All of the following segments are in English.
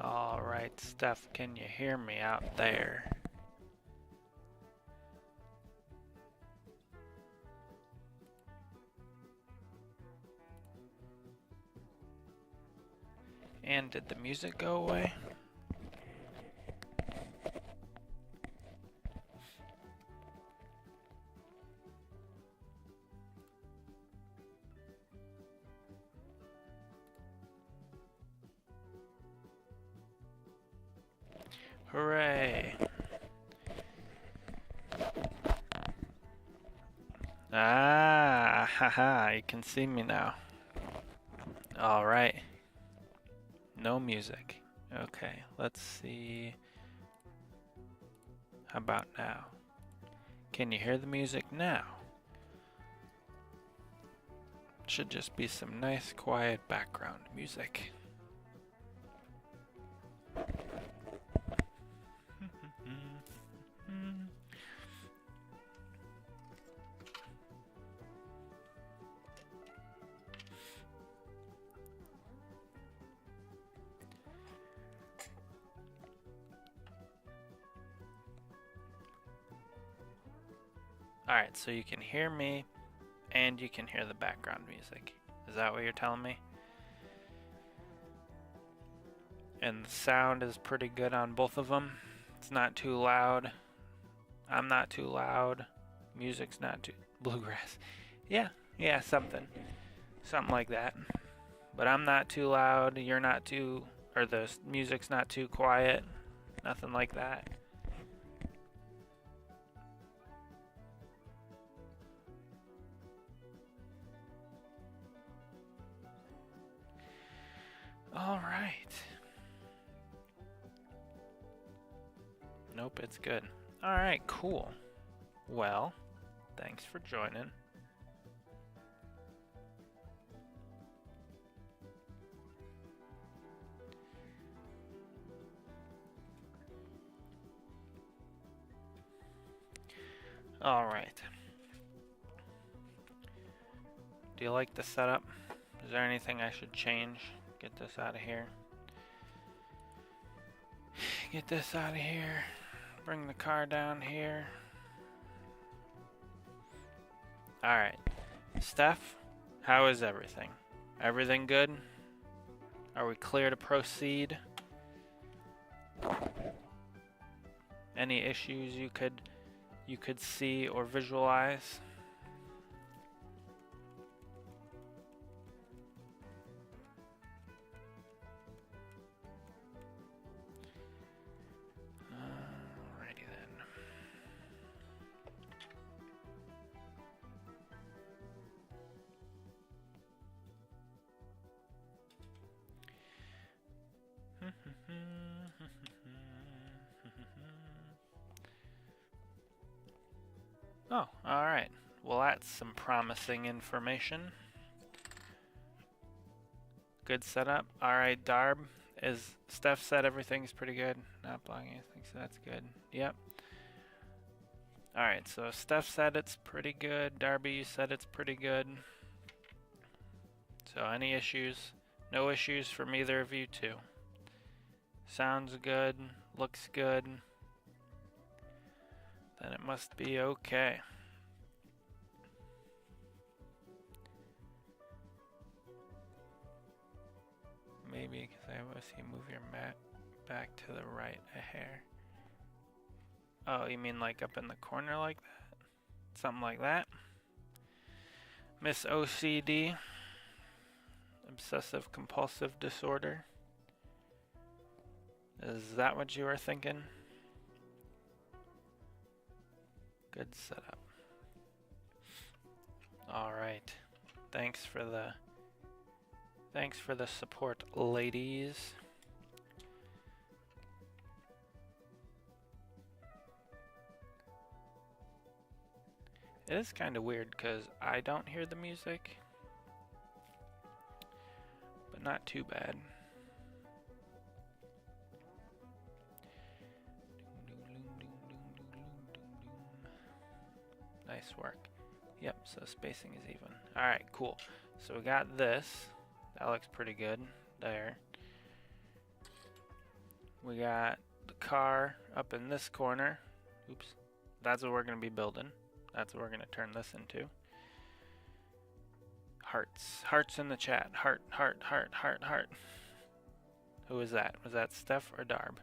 Alright, Steph, can you hear me out there? And did the music go away? Hooray! Ah, haha, you can see me now. Alright. No music. Okay, let's see. How about now? Can you hear the music now? Should just be some nice, quiet background music. Alright, so you can hear me and you can hear the background music. Is that what you're telling me? And the sound is pretty good on both of them. It's not too loud. I'm not too loud. Music's not too bluegrass. Yeah, something like that. But I'm not too loud. You're not too, or the music's not too quiet. Nothing like that. All right. Nope, it's good. All right, cool. Well, thanks for joining. All right. Do you like the setup? Is there anything I should change? Get this out of here. Get this out of here. Bring the car down here. Alright. Steph, how is everything? Everything good? Are we clear to proceed? Any issues you could see or visualize? Alrighty then. Oh, alright. Well, that's some promising information. Good setup. Alright, Darb. Is Steph said everything's pretty good? Not blocking anything, so that's good. Yep. Alright, so Steph said it's pretty good. Darby, you said it's pretty good. So any issues? No issues from either of you two. Sounds good. Looks good. Then it must be okay. Maybe because I will see move your mat back to the right a hair. Oh, you mean like up in the corner like that? Something like that? Miss OCD. Obsessive compulsive disorder. Is that what you were thinking? Good setup. Alright. Thanks for the support, ladies. It is kind of weird because I don't hear the music, but not too bad. Nice work. Yep, so spacing is even. Alright, cool. So we got this. That looks pretty good there. We got the car up in this corner. Oops. That's what we're going to be building. That's what we're going to turn this into. Hearts. Hearts in the chat. Heart, heart, heart, heart, heart. Who was that? Was that Steph or Darb?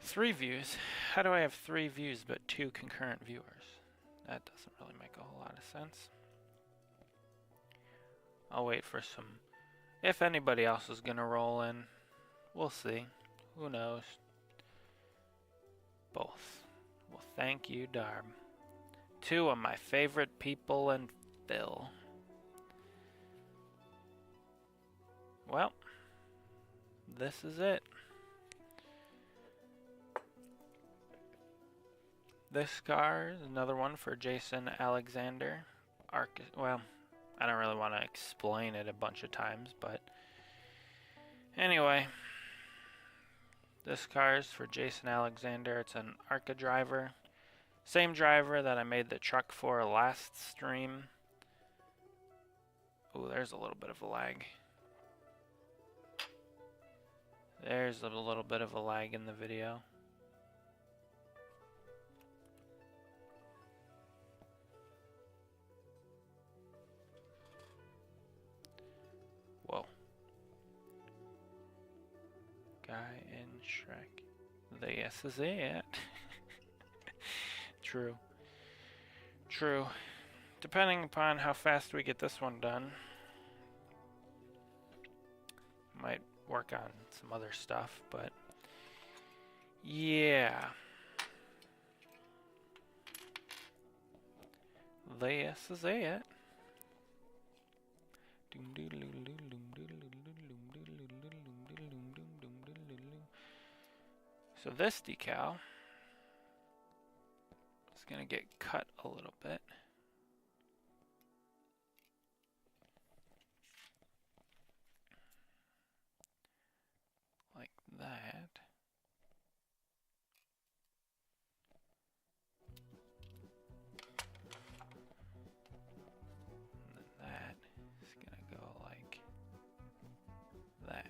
Three views? How do I have 3 views but 2 concurrent viewers? That doesn't really make a whole lot of sense. I'll wait for some... If anybody else is gonna roll in, we'll see. Who knows? Both. Well, thank you, Darb. 2 of my favorite people in Phil. Well, this is it. This car is another one for Jason Alexander. ARCA, well, I don't really want to explain it a bunch of times, but anyway, this car is for Jason Alexander. It's an ARCA driver. Same driver that I made the truck for last stream. Ooh, there's a little bit of a lag. There's a little bit of a lag in the video. Whoa. Guy in Shrek. This is it. True. True. Depending upon how fast we get this one done, might work on some other stuff, but yeah. This is it. So this decal is going to get cut a little bit. Like that. And then that is going to go like that.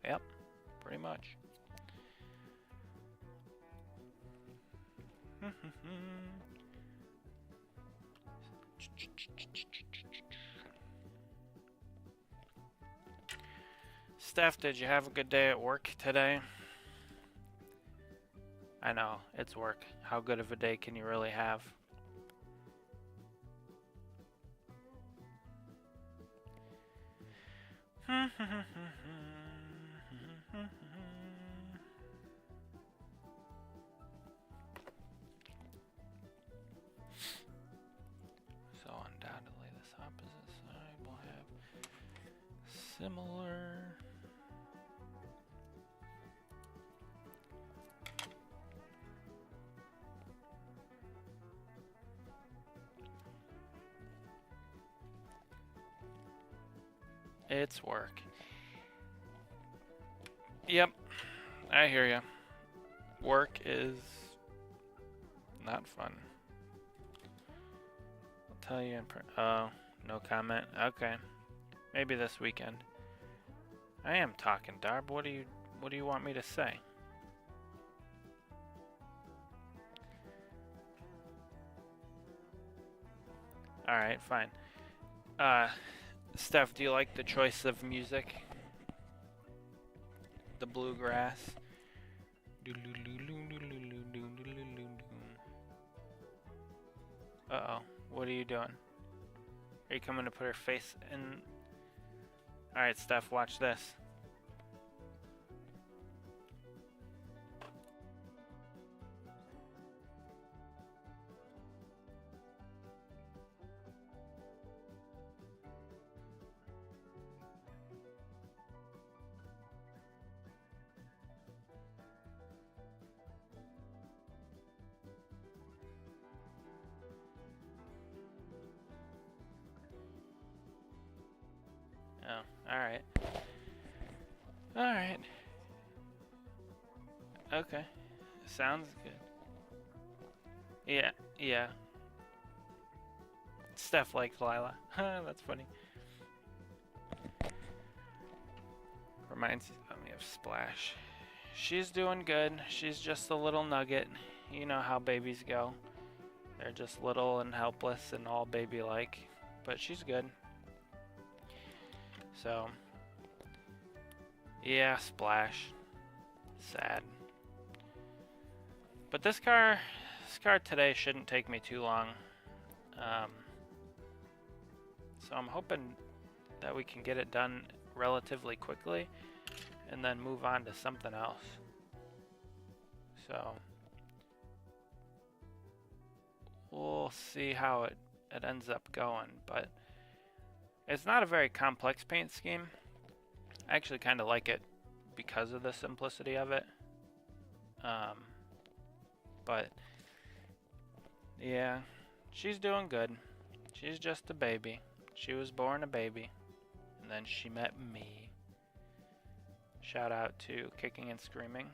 Yep, pretty much. Steph, did you have a good day at work today? I know, it's work. How good of a day can you really have? So undoubtedly this opposite side will have similar. It's work. Yep, I hear ya. Work is not fun. I'll tell you in oh, no comment. Okay, maybe this weekend. I am talking, Darb. What do you want me to say? All right, fine. Steph, do you like the choice of music? The bluegrass. Uh-oh. What are you doing? Are you coming to put her face in? Alright, Steph, watch this. Oh, alright. Alright. Okay. Sounds good. Yeah, yeah. Steph likes Lila. That's funny. Reminds me of Splash. She's doing good. She's just a little nugget. You know how babies go. They're just little and helpless and all baby-like. But she's good. So, yeah, Splash. Sad. But this car today shouldn't take me too long. So I'm hoping that we can get it done relatively quickly and then move on to something else. So we'll see how it ends up going, but it's not a very complex paint scheme. I actually kind of like it because of the simplicity of it. But yeah, she's doing good. She's just a baby. She was born a baby, and then she met me. Shout out to Kicking and Screaming.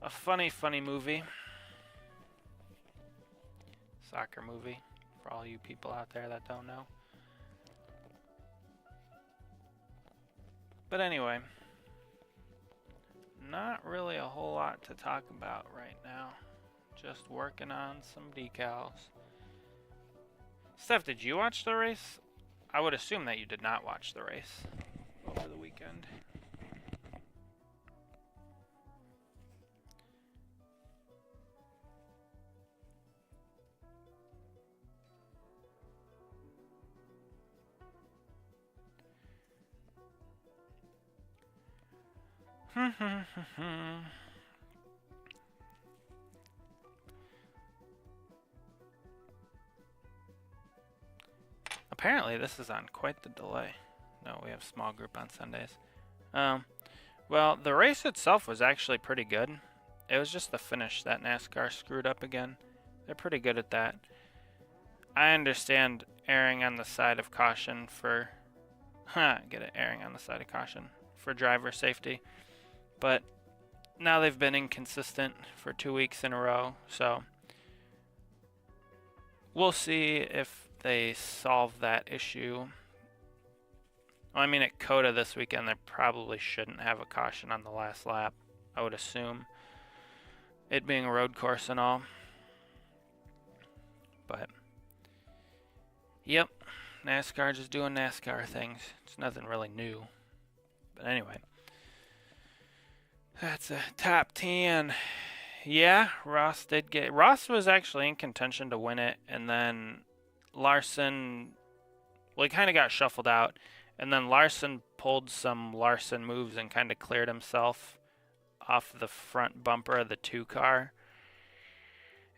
A funny, funny movie. Soccer movie, for all you people out there that don't know. But anyway, not really a whole lot to talk about right now. Just working on some decals. Steph, did you watch the race? I would assume that you did not watch the race over the weekend. Apparently this is on quite the delay. No, we have small group on Sundays. Well, the race itself was actually pretty good. It was just the finish that NASCAR screwed up again. They're pretty good at that. I understand erring on the side of caution for... erring on the side of caution for driver safety. But now they've been inconsistent for 2 weeks in a row, so we'll see if they solve that issue. Well, I mean, at COTA this weekend, they probably shouldn't have a caution on the last lap, I would assume. It being a road course and all. But, yep, NASCAR just doing NASCAR things. It's nothing really new. But anyway, that's a top 10. Yeah, Ross was actually in contention to win it, and then Larson, well, he kind of got shuffled out, and then Larson pulled some Larson moves and kind of cleared himself off the front bumper of the 2 car.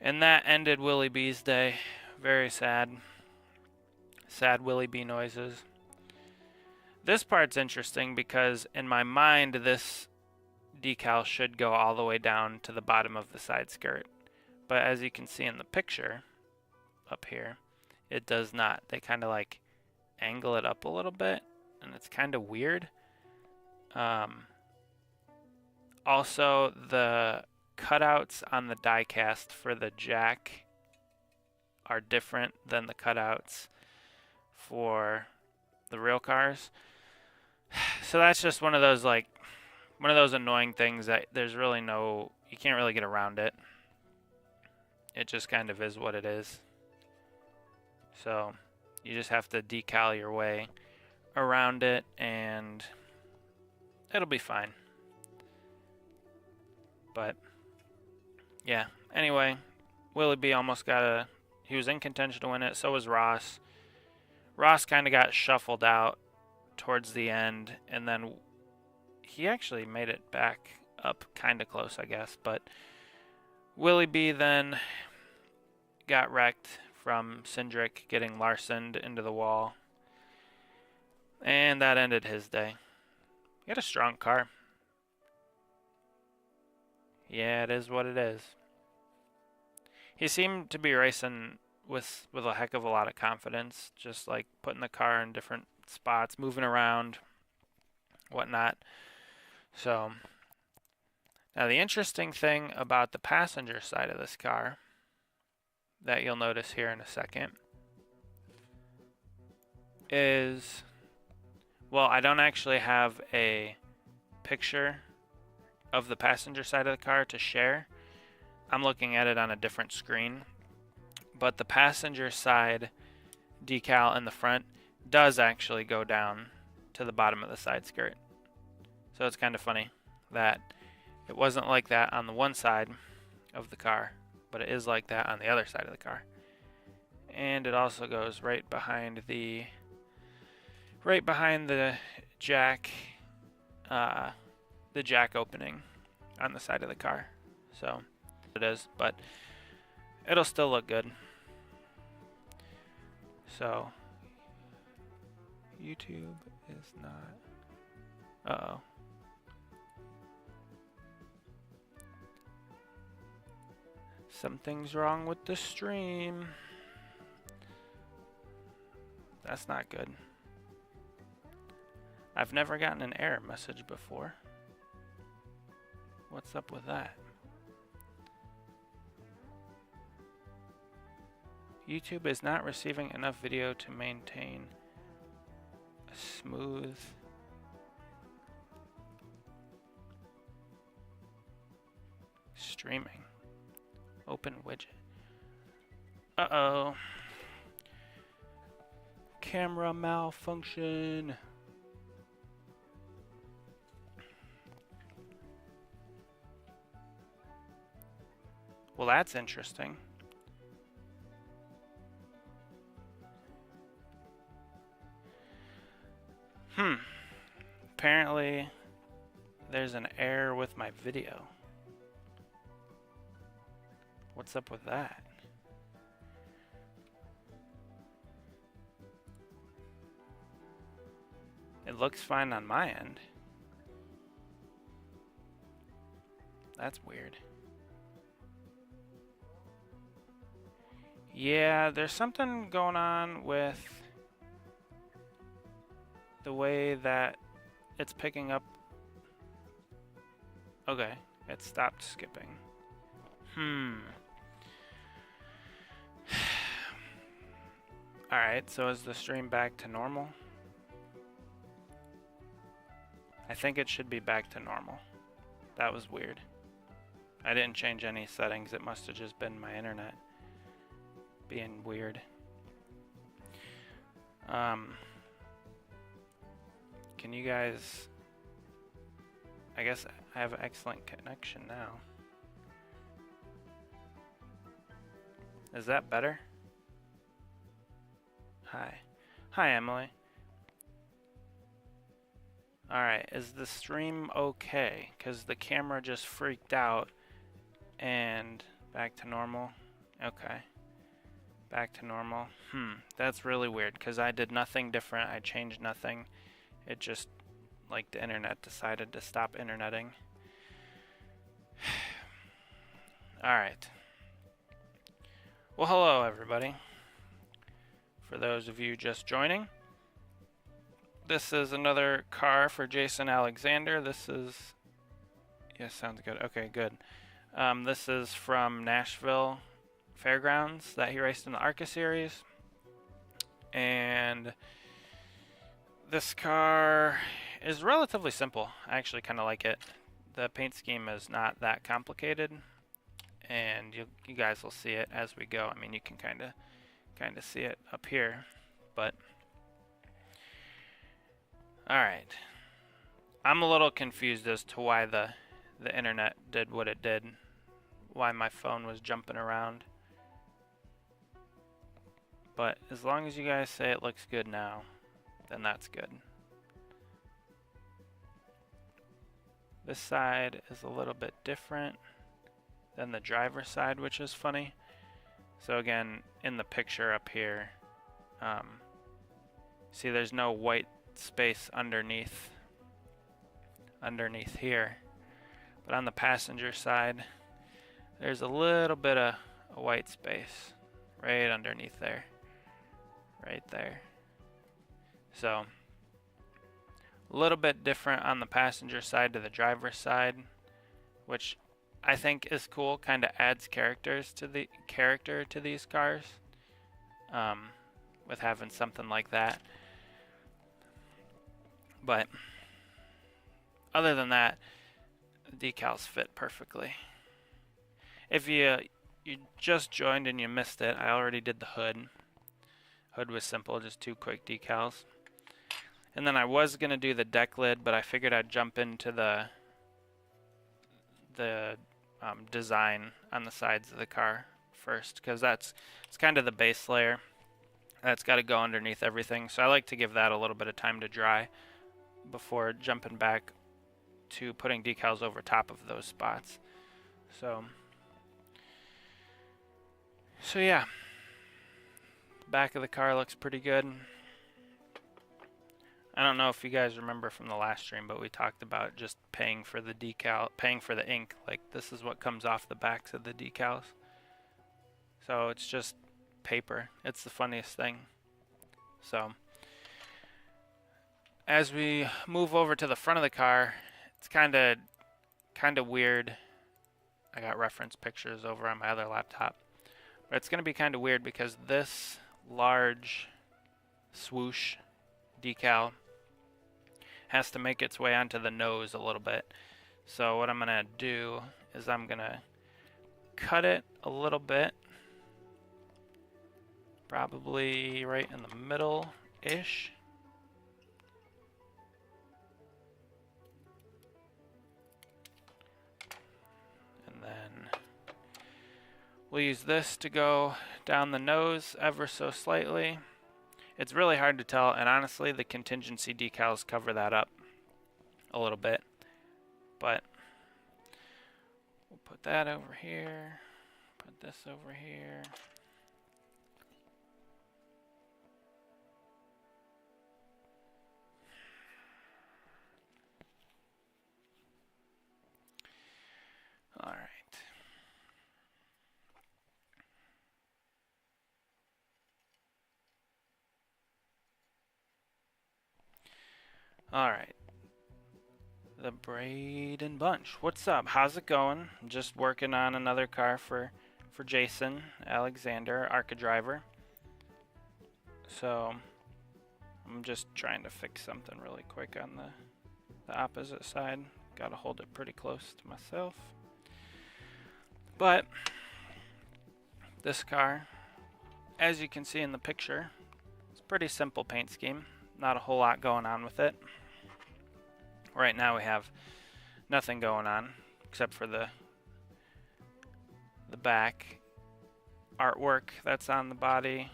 And that ended Willie B's day. Very sad. Sad Willie B noises. This part's interesting because in my mind, this decal should go all the way down to the bottom of the side skirt. But as you can see in the picture up here, it does not. They kind of like angle it up a little bit, and it's kind of weird. Also, the cutouts on the die cast for the jack are different than the cutouts for the real cars. So that's just one of those annoying things that there's really you can't really get around it. It just kind of is what it is. So you just have to decal your way around it, and it'll be fine. But yeah, anyway, Willie B almost he was in contention to win it, so was Ross. Ross kind of got shuffled out towards the end, and then he actually made it back up kind of close, I guess. But Willie B then got wrecked from Cindric getting Larsoned into the wall, and that ended his day. He had a strong car. Yeah, it is what it is. He seemed to be racing with a heck of a lot of confidence, just like putting the car in different spots, moving around, whatnot. So Now the interesting thing about the passenger side of this car that you'll notice here in a second is, well, I don't actually have a picture of the passenger side of the car to share. I'm looking at it on a different screen, but the passenger side decal in the front does actually go down to the bottom of the side skirt. So it's kind of funny that it wasn't like that on the one side of the car, but it is like that on the other side of the car. And it also goes right behind the jack, the jack opening on the side of the car. So it is, but it'll still look good. So YouTube is not. Uh-oh. Something's wrong with the stream. That's not good. I've never gotten an error message before. What's up with that? YouTube is not receiving enough video to maintain a smooth streaming. Open widget. Uh-oh. Camera malfunction. Well, that's interesting. Apparently, there's an error with my video. What's up with that? It looks fine on my end. That's weird. Yeah, there's something going on with the way that it's picking up. Okay, it stopped skipping. Alright, so is the stream back to normal? I think it should be back to normal. That was weird. I didn't change any settings. It must have just been my internet being weird. Can you guys... I guess I have excellent connection now. Is that better? Hi. Hi, Emily. Alright, is the stream okay? Because the camera just freaked out and back to normal. Okay. Back to normal. That's really weird because I did nothing different. I changed nothing. It just, like, the internet decided to stop interneting. Alright. Well, hello, everybody. For those of you just joining, this is another car for Jason Alexander. This is... Yeah, sounds good. Okay, good. This is from Nashville Fairgrounds that he raced in the ARCA series. And this car is relatively simple. I actually kind of like it. The paint scheme is not that complicated, and you guys will see it as we go. I mean, you can kind of see it up here, but all right. I'm a little confused as to why the internet did what it did, why my phone was jumping around. But as long as you guys say it looks good now, then that's good. This side is a little bit different than the driver's side, which is funny. So again, in the picture up here, see there's no white space underneath here. But on the passenger side, there's a little bit of a white space right underneath there. Right there. So a little bit different on the passenger side to the driver's side, which I think is cool. Kind of adds character to these cars, with having something like that. But other than that, the decals fit perfectly. If you just joined and you missed it, I already did the hood. Hood was simple, just 2 quick decals. And then I was going to do the deck lid, but I figured I'd jump into the design on the sides of the car first, because it's kind of the base layer. That's got to go underneath everything. So I like to give that a little bit of time to dry before jumping back to putting decals over top of those spots. So yeah, the back of the car looks pretty good. I don't know if you guys remember from the last stream, but we talked about just paying for the ink. Like, this is what comes off the backs of the decals. So it's just paper. It's the funniest thing. So as we move over to the front of the car, it's kind of weird. I got reference pictures over on my other laptop. But it's going to be kind of weird because this large swoosh decal has to make its way onto the nose a little bit. So what I'm going to do is I'm going to cut it a little bit, probably right in the middle-ish. And then we'll use this to go down the nose ever so slightly. It's really hard to tell, and honestly, the contingency decals cover that up a little bit. But we'll put that over here, put this over here. All right. All right. The Braden Bunch. What's up? How's it going? Just working on another car for Jason Alexander, ARCA driver. So I'm just trying to fix something really quick on the opposite side. Got to hold it pretty close to myself. But this car, as you can see in the picture, it's a pretty simple paint scheme. Not a whole lot going on with it. Right now we have nothing going on except for the back artwork that's on the body.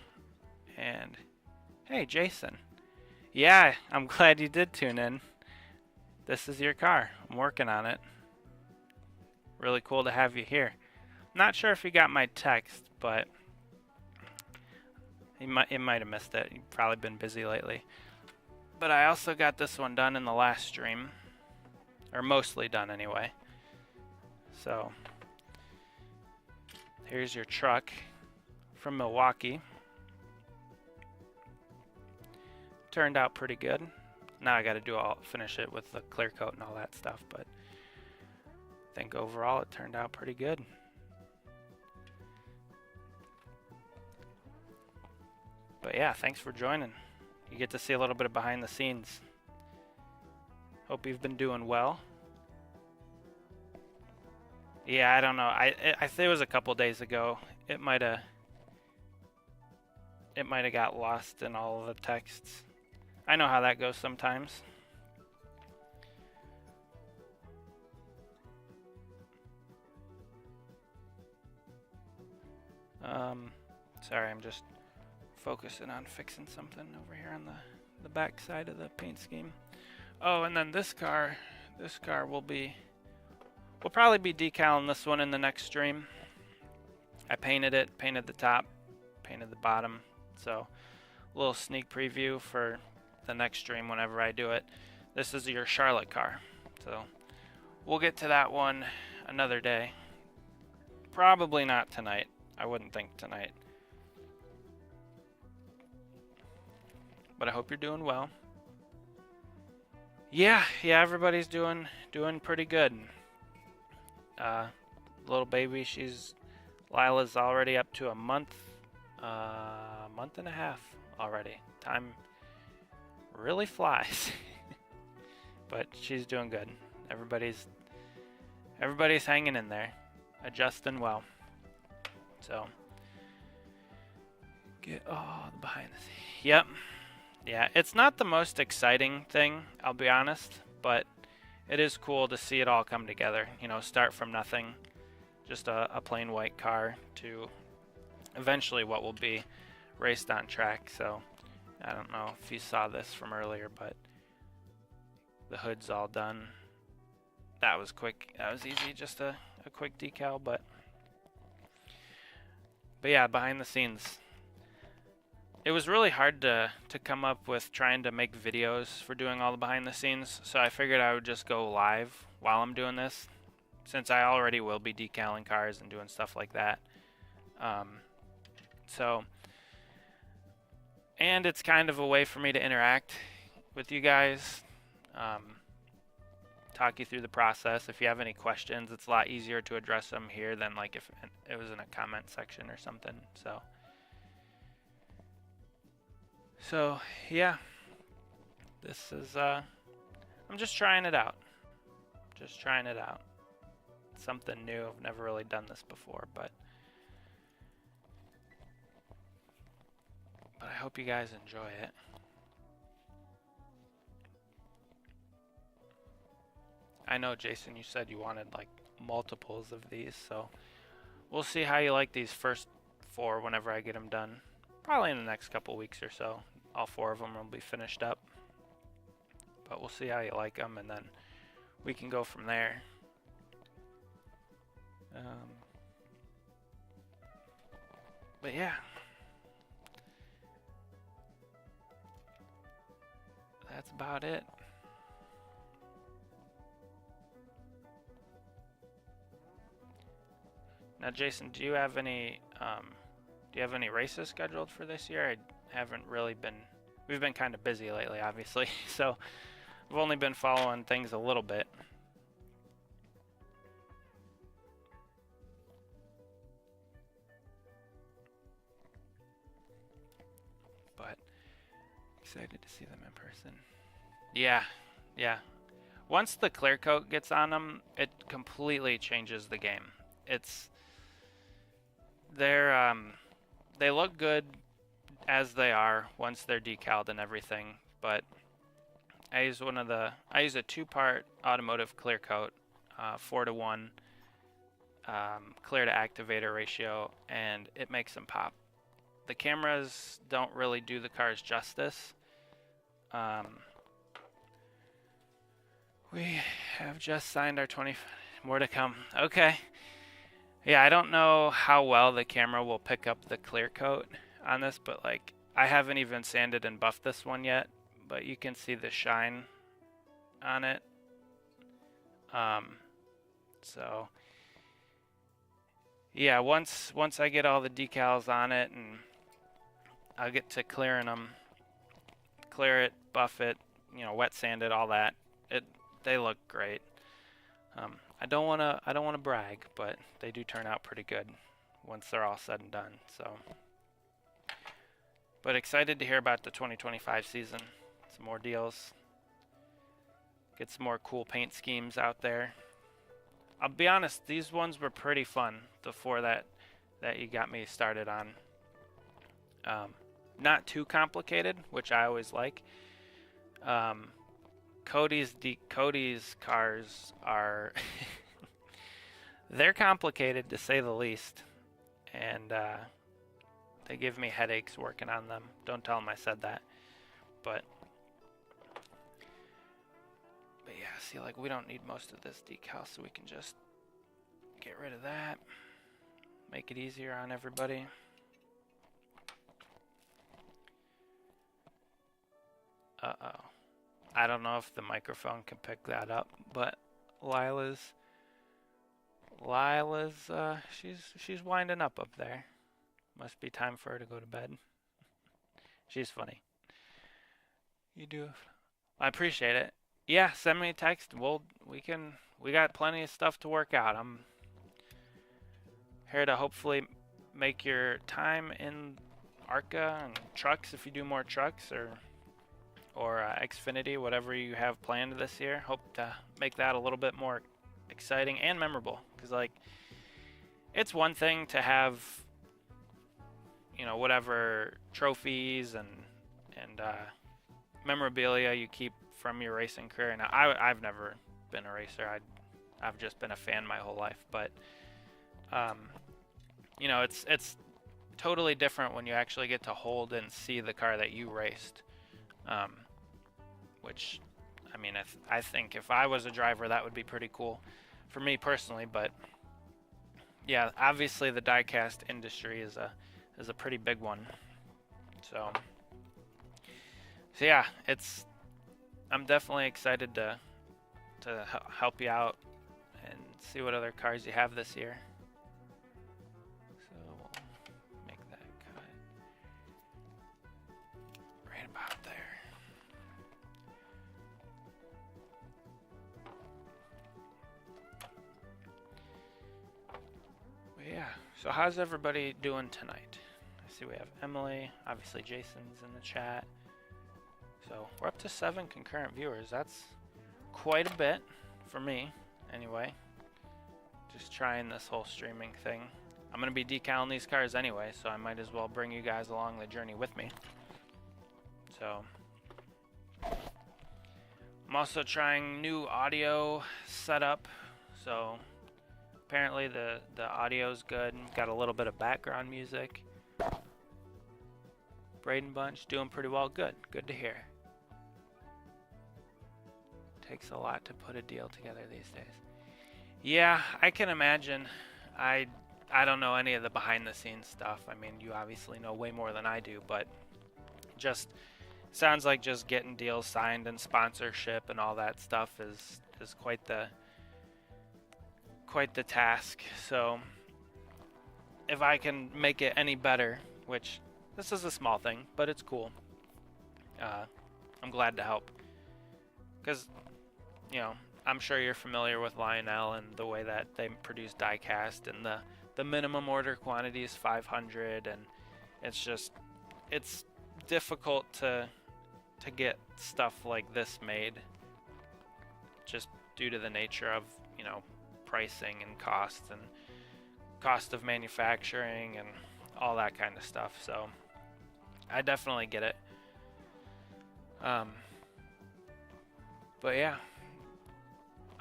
And hey, Jason. Yeah, I'm glad you did tune in. This is your car. I'm working on it. Really cool to have you here. Not sure if you got my text, but you might have missed it. You've probably been busy lately. But I also got this one done in the last stream. Or mostly done anyway. So here's your truck from Milwaukee. Turned out pretty good. Now I got to finish it with the clear coat and all that stuff, but I think overall it turned out pretty good. But yeah, thanks for joining. You get to see a little bit of behind the scenes. Hope you've been doing well. Yeah, I don't know. I think it was a couple days ago. It might have got lost in all of the texts. I know how that goes sometimes. Sorry, I'm just focusing on fixing something over here on the back side of the paint scheme. Oh, and then this car we'll probably be decaling this one in the next stream. I painted it, painted the top, painted the bottom. So a little sneak preview for the next stream whenever I do it. This is your Charlotte car. So we'll get to that one another day. Probably not tonight. I wouldn't think tonight. But I hope you're doing well. Yeah, everybody's doing pretty good. Little baby, Lila's already up to a month and a half already. Time really flies. But she's doing good. Everybody's hanging in there, adjusting well. So get all the behind the scenes. Yep. Yeah, it's not the most exciting thing, I'll be honest, but it is cool to see it all come together. You know, start from nothing, just a plain white car, to eventually what will be raced on track. So I don't know if you saw this from earlier, but the hood's all done. That was quick. That was easy, just a quick decal, but yeah, behind the scenes. It was really hard to come up with trying to make videos for doing all the behind the scenes, so I figured I would just go live while I'm doing this, since I already will be decaling cars and doing stuff like that. And it's kind of a way for me to interact with you guys, talk you through the process. If you have any questions, it's a lot easier to address them here than like if it was in a comment section or something. So yeah, this is I'm just trying it out. It's something new. I've never really done this before, but I hope you guys enjoy it. I know, Jason, you said you wanted like multiples of these, so we'll see how you like these first 4 whenever I get them done. Probably in the next couple weeks or so. All 4 of them will be finished up. But we'll see how you like them, and then we can go from there. But yeah. That's about it. Now, Jason, do you have any races scheduled for this year? I haven't really been. We've been kind of busy lately, obviously, so I've only been following things a little bit. But excited to see them in person. Yeah. Once the clear coat gets on them, it completely changes the game. They look good as they are once they're decaled and everything, but I use a 2-part automotive clear coat, 4:1 clear to activator ratio, and it makes them pop. The cameras don't really do the cars justice. We have just signed our 20. More to come. Okay. Yeah, I don't know how well the camera will pick up the clear coat on this, but like I haven't even sanded and buffed this one yet, but you can see the shine on it. So yeah, once I get all the decals on it and I'll get to clearing them, clear it, buff it, wet sand it, all that. They look great. I don't wanna brag, but they do turn out pretty good once they're all said and done. So, but excited to hear about the 2025 season. Some more deals. Get some more cool paint schemes out there. I'll be honest, these ones were pretty fun. The 4 that you got me started on. Not too complicated, which I always like. Cody's cars are they're complicated to say the least, and they give me headaches working on them. Don't tell them I said that, but yeah, see, like we don't need most of this decal, so we can just get rid of that, make it easier on everybody. I don't know if the microphone can pick that up, but Lila's she's winding up there. Must be time for her to go to bed. She's funny. You do. I appreciate it. Yeah, send me a text. We got plenty of stuff to work out. I'm here to hopefully make your time in ARCA and trucks if you do more trucks, or Xfinity, whatever you have planned this year. Hope to make that a little bit more exciting and memorable. Because like, it's one thing to have, whatever trophies and memorabilia you keep from your racing career. Now, I've never been a racer. I've just been a fan my whole life. But um, it's totally different when you actually get to hold and see the car that you raced. Which, I mean, I think if I was a driver, that would be pretty cool for me personally. But yeah, obviously the diecast industry is a pretty big one. So yeah, I'm definitely excited to help you out and see what other cars you have this year. So we'll make that cut right about there. But yeah, so how's everybody doing tonight? I see we have Emily, obviously Jason's in the chat. So we're up to 7 concurrent viewers. That's quite a bit for me, anyway. Just trying this whole streaming thing. I'm going to be decaling these cars anyway, so I might as well bring you guys along the journey with me. So I'm also trying new audio setup. So apparently the audio's good. Got a little bit of background music. Braden Bunch doing pretty well. Good to hear. Takes a lot to put a deal together these days. Yeah, I can imagine. I don't know any of the behind the scenes stuff. I mean, you obviously know way more than I do, but just sounds like just getting deals signed and sponsorship and all that stuff is quite the task. So if I can make it any better, which this is a small thing, but it's cool. I'm glad to help. Because, I'm sure you're familiar with Lionel and the way that they produce diecast, and the minimum order quantity is 500, and it's difficult to get stuff like this made, just due to the nature of, pricing and cost of manufacturing and all that kind of stuff. So I definitely get it. But yeah,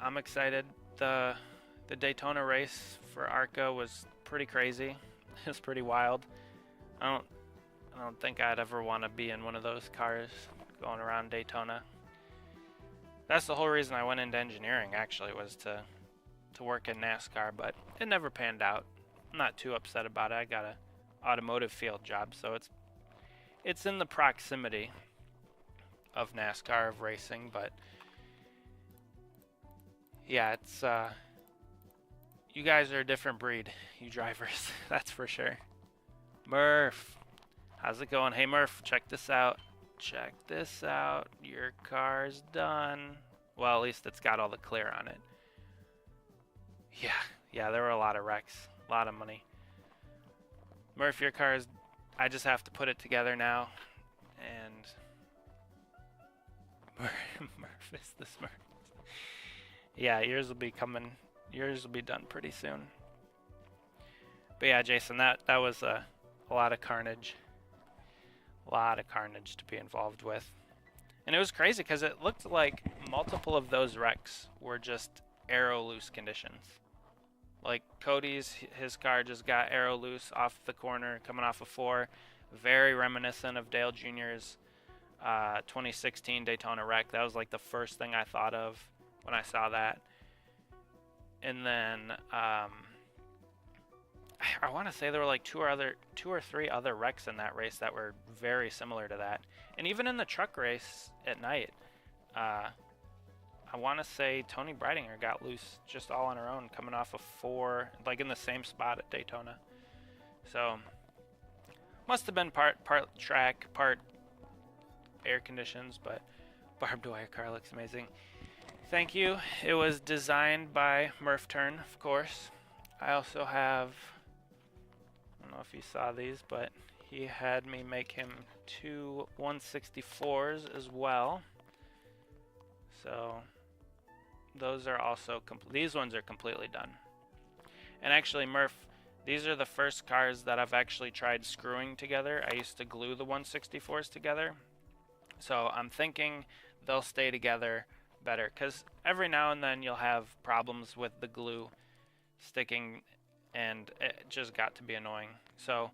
I'm excited. The Daytona race for ARCA was pretty crazy. It was pretty wild. I don't think I'd ever want to be in one of those cars going around Daytona. That's the whole reason I went into engineering, actually, was to work in NASCAR, but it never panned out. I'm not too upset about it. I got a automotive field job, so it's in the proximity of NASCAR, of racing, but yeah, it's you guys are a different breed, you drivers. That's for sure. Murph, how's it going? Hey Murph, check this out. Check this out. Your car's done. Well, at least it's got all the clear on it. Yeah, there were a lot of wrecks, a lot of money. Murph, your car's, I just have to put it together now, and Murph is the smart. Yeah, yours will be coming. Yours will be done pretty soon. But yeah, Jason, that was a lot of carnage. A lot of carnage to be involved with. And it was crazy because it looked like multiple of those wrecks were just aero loose conditions. Like Cody's, his car just got aero loose off the corner coming off of 4. Very reminiscent of Dale Jr.'s 2016 Daytona wreck. That was like the first thing I thought of when I saw that. And then I want to say there were like two or three other wrecks in that race that were very similar to that. And even in the truck race at night, I want to say Tony Breidinger got loose just all on her own coming off of 4, like in the same spot at Daytona. So must have been part track, part air conditions, but barbed wire car looks amazing. Thank you. It was designed by Murph Turn, of course. I also have, I don't know if you saw these, but he had me make him 2 164s as well. So those are also these ones are completely done. And actually, Murph, these are the first cars that I've actually tried screwing together. I used to glue the 164s together. So I'm thinking they'll stay together better, because every now and then you'll have problems with the glue sticking, and it just got to be annoying. So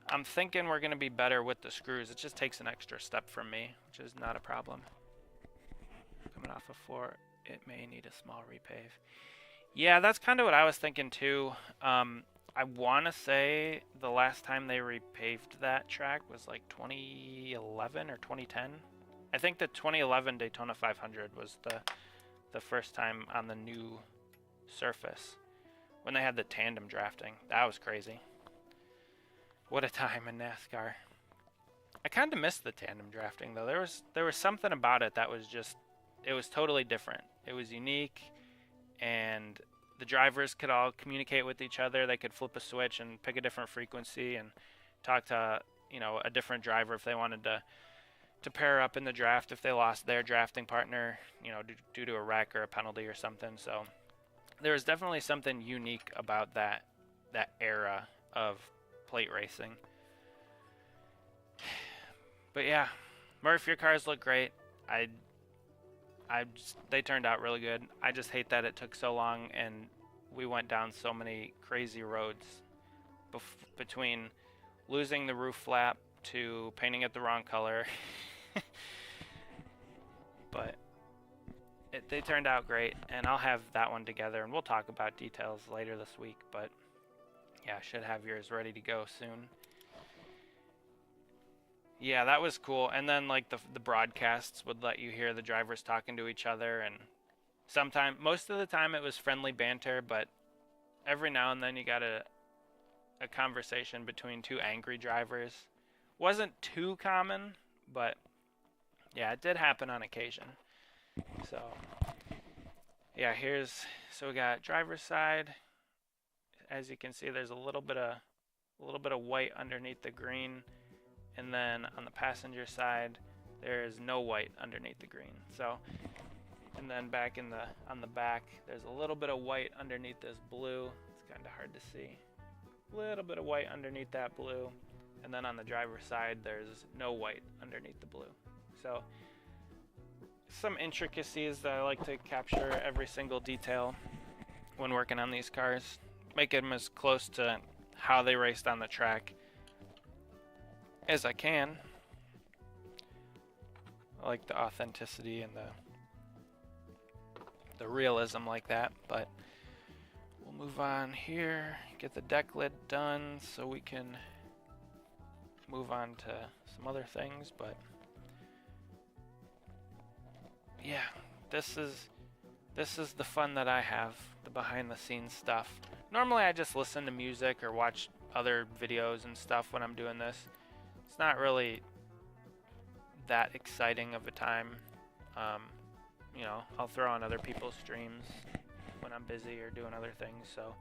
I'm thinking we're going to be better with the screws. It just takes an extra step from me, which is not a problem. Coming off of 4, it may need a small repave. Yeah, that's kind of what I was thinking too. I want to say the last time they repaved that track was like 2011 or 2010. I think the 2011 Daytona 500 was the first time on the new surface when they had the tandem drafting. That was crazy. What a time in NASCAR. I kind of missed the tandem drafting though. There was something about it that was just, it was totally different. It was unique, and the drivers could all communicate with each other. They could flip a switch and pick a different frequency and talk to, a different driver if they wanted to pair up in the draft if they lost their drafting partner, due to a wreck or a penalty or something. So there was definitely something unique about that era of plate racing. But yeah, Murph, your cars look great. They turned out really good. I just hate that it took so long and we went down so many crazy roads between losing the roof flap to painting it the wrong color. But they turned out great, and I'll have that one together, and we'll talk about details later this week. But yeah, I should have yours ready to go soon. Yeah, that was cool. And then like the broadcasts would let you hear the drivers talking to each other, and most of the time it was friendly banter, but every now and then you got a conversation between two angry drivers. Wasn't too common, but yeah, it did happen on occasion. So yeah, so we got driver's side. As you can see, there's a little bit of white underneath the green, and then on the passenger side there is no white underneath the green. So, and then back on the back there's a little bit of white underneath this blue. It's kind of hard to see. A little bit of white underneath that blue, and then on the driver's side there's no white underneath the blue. So some intricacies that I like to capture every single detail when working on these cars. Make them as close to how they raced on the track as I can. I like the authenticity and the realism like that, but we'll move on here, get the deck lid done so we can move on to some other things. But yeah, this is the fun that I have, the behind the scenes stuff. Normally I just listen to music or watch other videos and stuff when I'm doing this. It's not really that exciting of a time. I'll throw on other people's streams when I'm busy or doing other things, so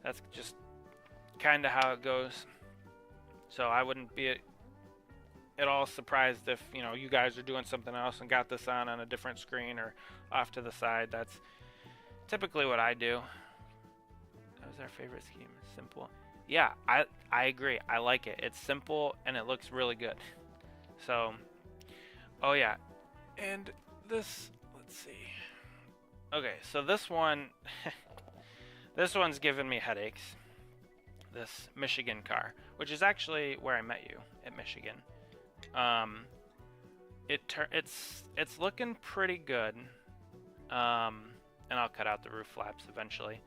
that's just kind of how it goes. So I wouldn't be at all surprised if you guys are doing something else and got this on a different screen or off to the side. That's typically what I do. That was our favorite scheme. Simple. Yeah, I agree. I like it. It's simple and it looks really good. So, oh yeah, and this, let's see. Okay, so this one, this one's giving me headaches. This Michigan car, which is actually where I met you, at Michigan. It's looking pretty good. And I'll cut out the roof flaps eventually.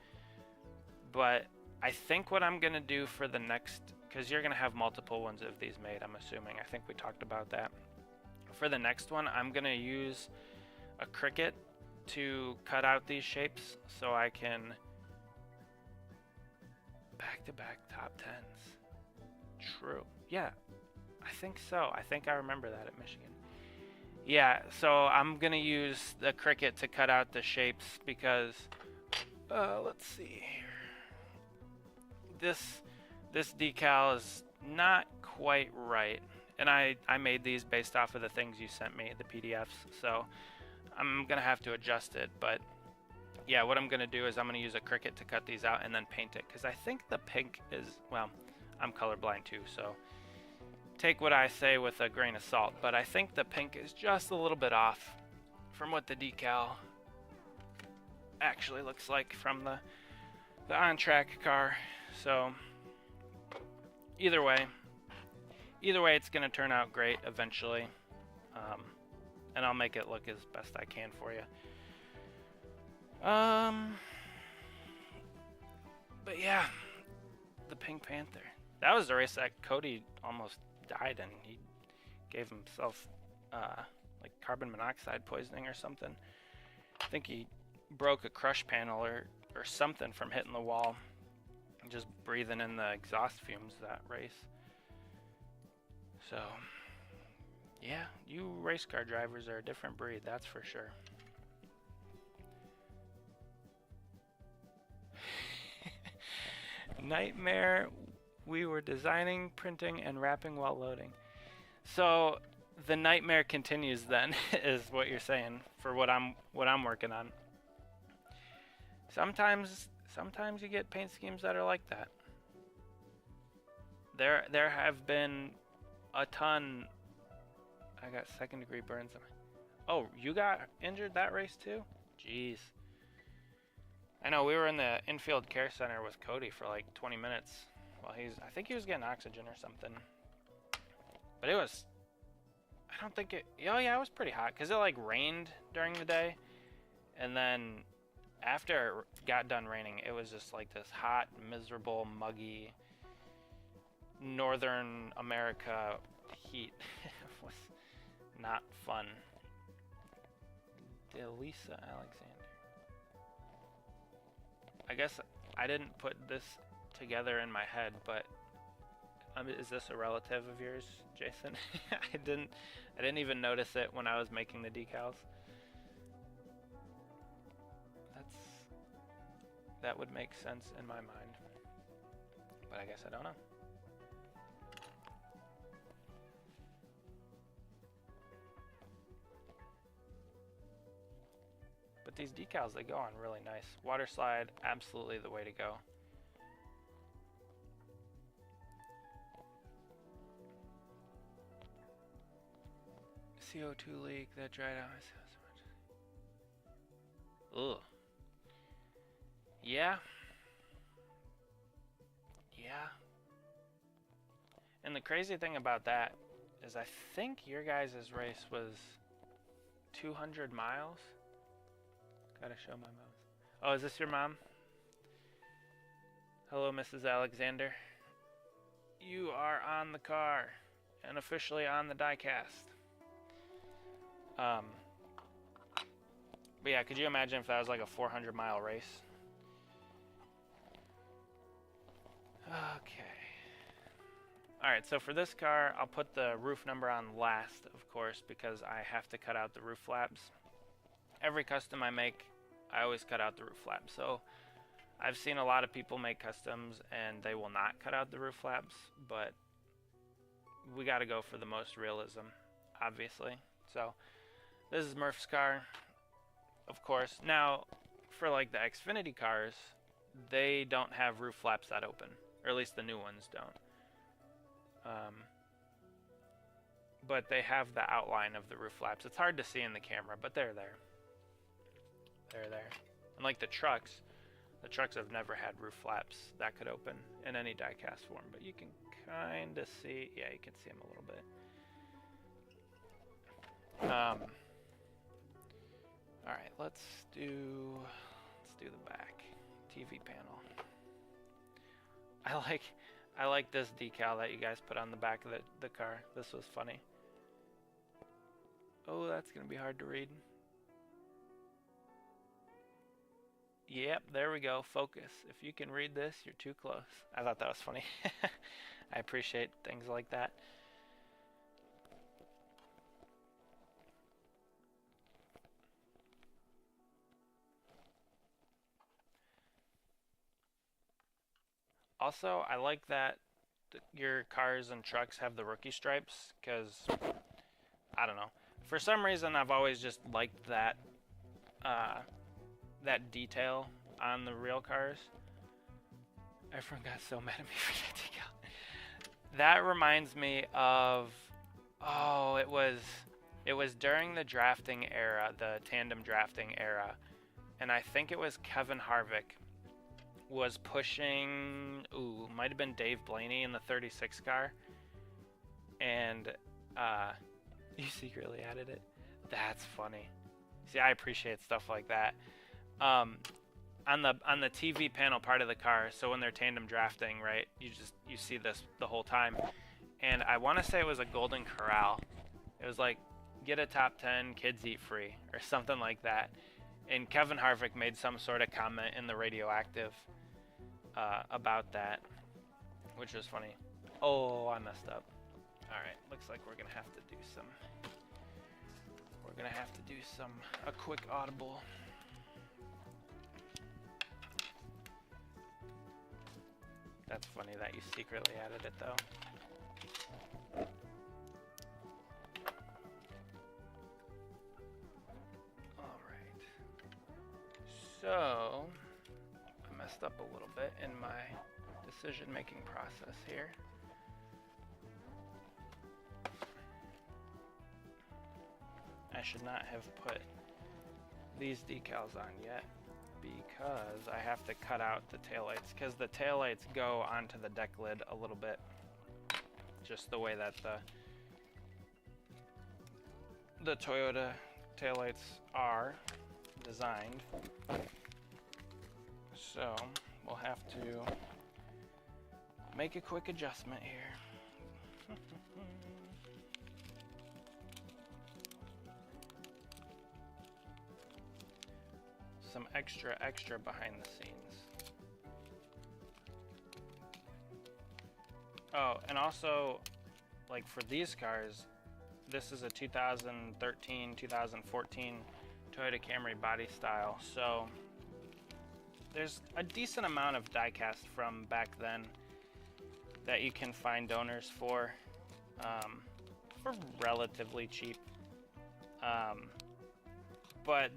But I think what I'm gonna do for the next, because you're gonna have multiple ones of these made, I'm assuming. I think we talked about that. For the next one, I'm gonna use a Cricut to cut out these shapes so I can back-to-back top 10s. True. Yeah, I think so. I think I remember that at Michigan. Yeah, so I'm gonna use the Cricut to cut out the shapes because, let's see, this decal is not quite right, and I made these based off of the things you sent me, the PDFs. So I'm gonna have to adjust it, but yeah, what I'm gonna do is I'm gonna use a Cricut to cut these out and then paint it, because I think the pink is, well, I'm colorblind too, so take what I say with a grain of salt, but I think the pink is just a little bit off from what the decal actually looks like from the on-track car. So either way it's gonna turn out great eventually, and I'll make it look as best I can for you. But yeah, the Pink Panther. That was the race that Cody almost died in. He gave himself like carbon monoxide poisoning or something. I think he broke a crush panel or something from hitting the wall and just breathing in the exhaust fumes that race. So yeah, you race car drivers are a different breed, that's for sure. Nightmare. We were designing, printing, and wrapping while loading. So the nightmare continues then, is what you're saying for what I'm working on. Sometimes you get paint schemes that are like that. There have been a ton. I got second-degree burns on my. Oh, you got injured that race too? Jeez. I know, we were in the infield care center with Cody for like 20 minutes while I think he was getting oxygen or something. But it was, I don't think it, oh yeah, it was pretty hot because it like rained during the day. And then after it got done raining, it was just like this hot, miserable, muggy Northern America heat. It was not fun. Delisa Alexander. I guess I didn't put this together in my head, but is this a relative of yours, Jason? I didn't even notice it when I was making the decals. That would make sense in my mind, but I guess I don't know. But these decals, they go on really nice. Water slide, absolutely the way to go. CO2 leak that dried out my so much. Ugh. Yeah. Yeah. And the crazy thing about that is I think your guys' race was 200 miles. Gotta show my mom. Oh, is this your mom? Hello, Mrs. Alexander. You are on the car and officially on the diecast. But yeah, could you imagine if that was like a 400-mile race? Okay. Alright, so for this car, I'll put the roof number on last, of course, because I have to cut out the roof flaps. Every custom I make, I always cut out the roof flaps. So I've seen a lot of people make customs and they will not cut out the roof flaps, but we got to go for the most realism, obviously. So this is Murph's car, of course. Now, for like the Xfinity cars, they don't have roof flaps that open, or at least the new ones don't. But they have the outline of the roof flaps. It's hard to see in the camera, but they're there. They're there. And like the trucks have never had roof flaps that could open in any die-cast form, but you can kind of see, yeah, you can see them a little bit. All right, let's do the back TV panel. I like this decal that you guys put on the back of the car. This was funny. Oh, that's gonna be hard to read. Yep, there we go. Focus. If you can read this, you're too close. I thought that was funny. I appreciate things like that. Also, I like that your cars and trucks have the rookie stripes because I don't know. For some reason, I've always just liked uh, that detail on the real cars. Everyone got so mad at me for that decal. That reminds me of, oh, it was during the drafting era, the tandem drafting era, and I think it was Kevin Harvick was pushing, might have been Dave Blaney in the 36 car, and you secretly added it. That's funny. See, I appreciate stuff like that. On the TV panel part of the car, so when they're tandem drafting, right, you see this the whole time. And I want to say it was a Golden Corral. It was like, get a top 10, kids eat free, or something like that. And Kevin Harvick made some sort of comment in the Radioactive about that, which was funny. Oh, I messed up. All right, looks like we're gonna have to do some. A quick audible. That's funny that you secretly added it though. Alright. So, I messed up a little bit in my decision-making process here. I should not have put these decals on yet because I have to cut out the taillights because the taillights go onto the deck lid a little bit, just the way that the Toyota taillights are designed. So we'll have to make a quick adjustment here. Some extra behind the scenes. Oh, and also, like for these cars, this is a 2013, 2014 Toyota Camry body style, so there's a decent amount of diecast from back then that you can find donors for relatively cheap. But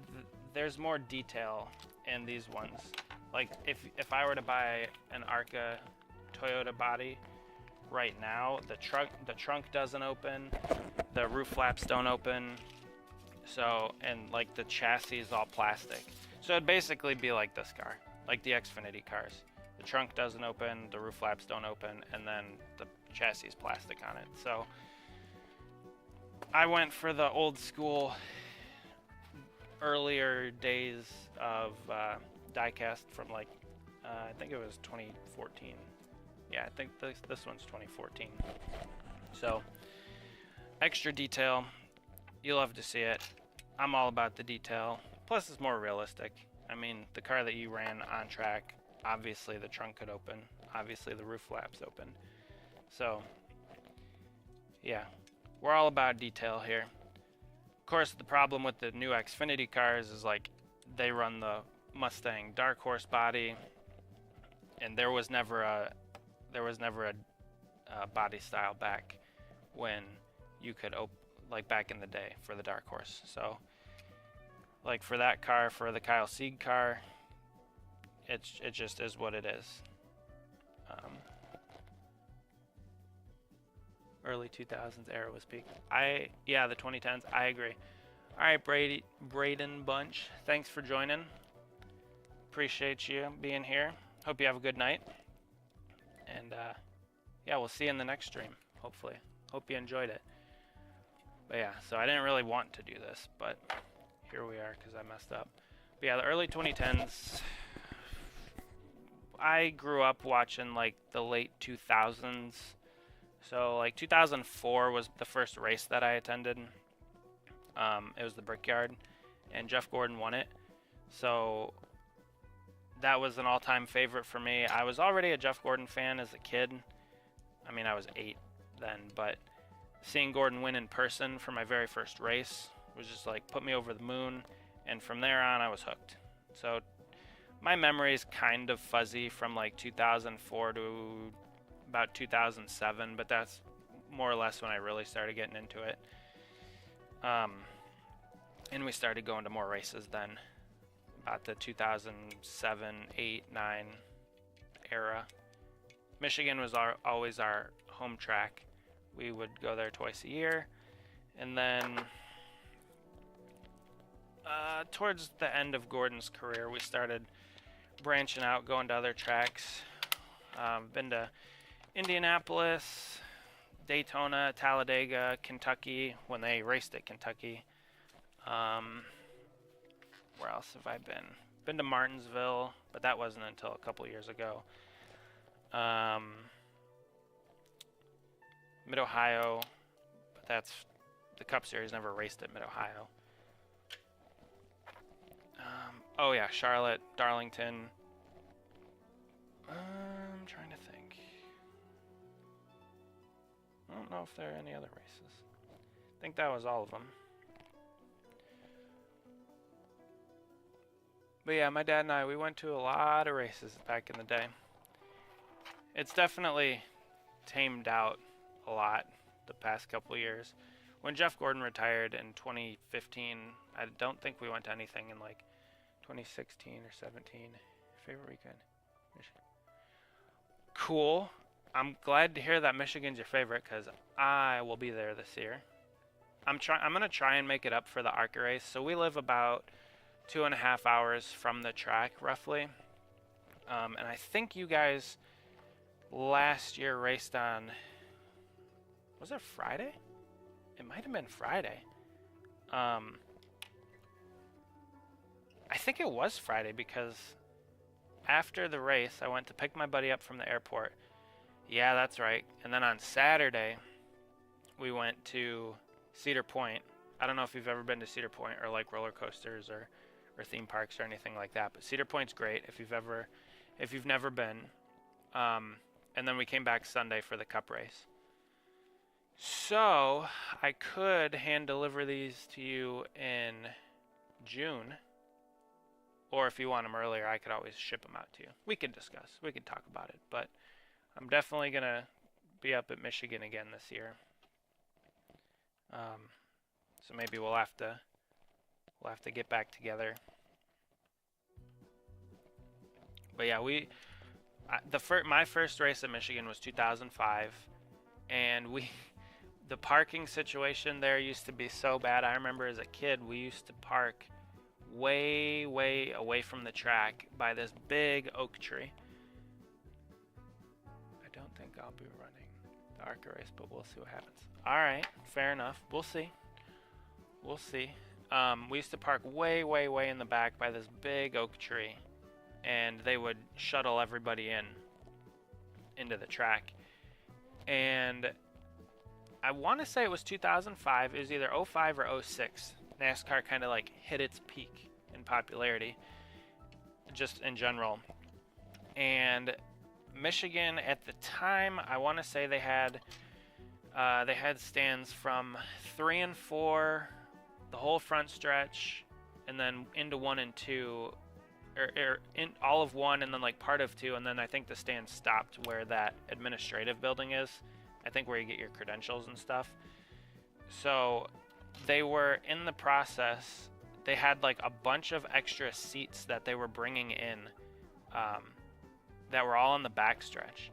there's more detail in these ones. Like if I were to buy an ARCA Toyota body right now, the trunk doesn't open, the roof flaps don't open, so, and like the chassis is all plastic. So it'd basically be like this car, like the Xfinity cars. The trunk doesn't open, the roof flaps don't open, and then the chassis is plastic on it. So I went for the old school, earlier days of diecast from like, I think it was 2014. Yeah, I think this one's 2014. So, extra detail. You love to see it. I'm all about the detail. Plus, it's more realistic. I mean, the car that you ran on track, obviously the trunk could open. Obviously the roof flaps open. So, yeah, we're all about detail here. Of course, the problem with the new Xfinity cars is like they run the Mustang Dark Horse body, and there was never a body style back when you could like back in the day for the Dark Horse. So like for that car, for the Kyle Sieg car, it just is what it is. Early 2000s era was peak. Yeah, the 2010s, I agree. All right, Braden Bunch, thanks for joining. Appreciate you being here. Hope you have a good night. And yeah, we'll see you in the next stream, hopefully. Hope you enjoyed it. But yeah, so I didn't really want to do this, but here we are because I messed up. But yeah, the early 2010s, I grew up watching like the late 2000s. So like 2004 was the first race that I attended. It was the Brickyard, and Jeff Gordon won it. So that was an all-time favorite for me. I was already a Jeff Gordon fan as a kid. I mean, I was 8 then, but seeing Gordon win in person for my very first race was just like put me over the moon, and from there on I was hooked. So my memory is kind of fuzzy from like 2004 to about 2007, but that's more or less when I really started getting into it. And we started going to more races then, about the 2007, 8, 9 era. Michigan was always our home track. We would go there twice a year, and then towards the end of Gordon's career, we started branching out, going to other tracks. Been to Indianapolis, Daytona, Talladega, Kentucky, when they raced at Kentucky. Where else have I been? Been to Martinsville, but that wasn't until a couple years ago. Mid-Ohio, but that's the Cup Series, never raced at Mid-Ohio. Oh yeah, Charlotte, Darlington. I'm trying to think. I don't know if there are any other races. I think that was all of them. But yeah, my dad and I, we went to a lot of races back in the day. It's definitely tamed out a lot the past couple of years. When Jeff Gordon retired in 2015, I don't think we went to anything in like 2016 or 17. Favorite weekend? Michigan. Cool. I'm glad to hear that Michigan's your favorite, because I will be there this year. I'm gonna try and make it up for the ARCA race. So we live about 2.5 hours from the track, roughly. And I think you guys last year raced on, was it Friday? It might have been Friday. I think it was Friday, because after the race, I went to pick my buddy up from the airport. Yeah, that's right. And then on Saturday, we went to Cedar Point. I don't know if you've ever been to Cedar Point, or like roller coasters or theme parks or anything like that, but Cedar Point's great if you've never been. And then we came back Sunday for the Cup race. So I could hand deliver these to you in June, or if you want them earlier, I could always ship them out to you. We could discuss. We could talk about it. But I'm definitely gonna be up at Michigan again this year. So maybe we'll have to get back together. But yeah, my first race at Michigan was 2005, and the parking situation there used to be so bad. I remember as a kid, we used to park way, way away from the track by this big oak tree. I don't think I'll be running the ARCA race, but we'll see what happens. All right, fair enough. We'll see. We'll see. We used to park way, way, way in the back by this big oak tree, and they would shuttle everybody into the track. And I want to say it was 2005. It was either 05 or 06. NASCAR kind of like hit its peak in popularity, just in general. And Michigan at the time, I want to say they had stands from 3 and 4, the whole front stretch, and then into 1 and 2, or in all of 1, and then like part of 2, and then I think the stand stopped where that administrative building is. I think where you get your credentials and stuff. So they were in the process. They had like a bunch of extra seats that they were bringing in, that were all on the back stretch,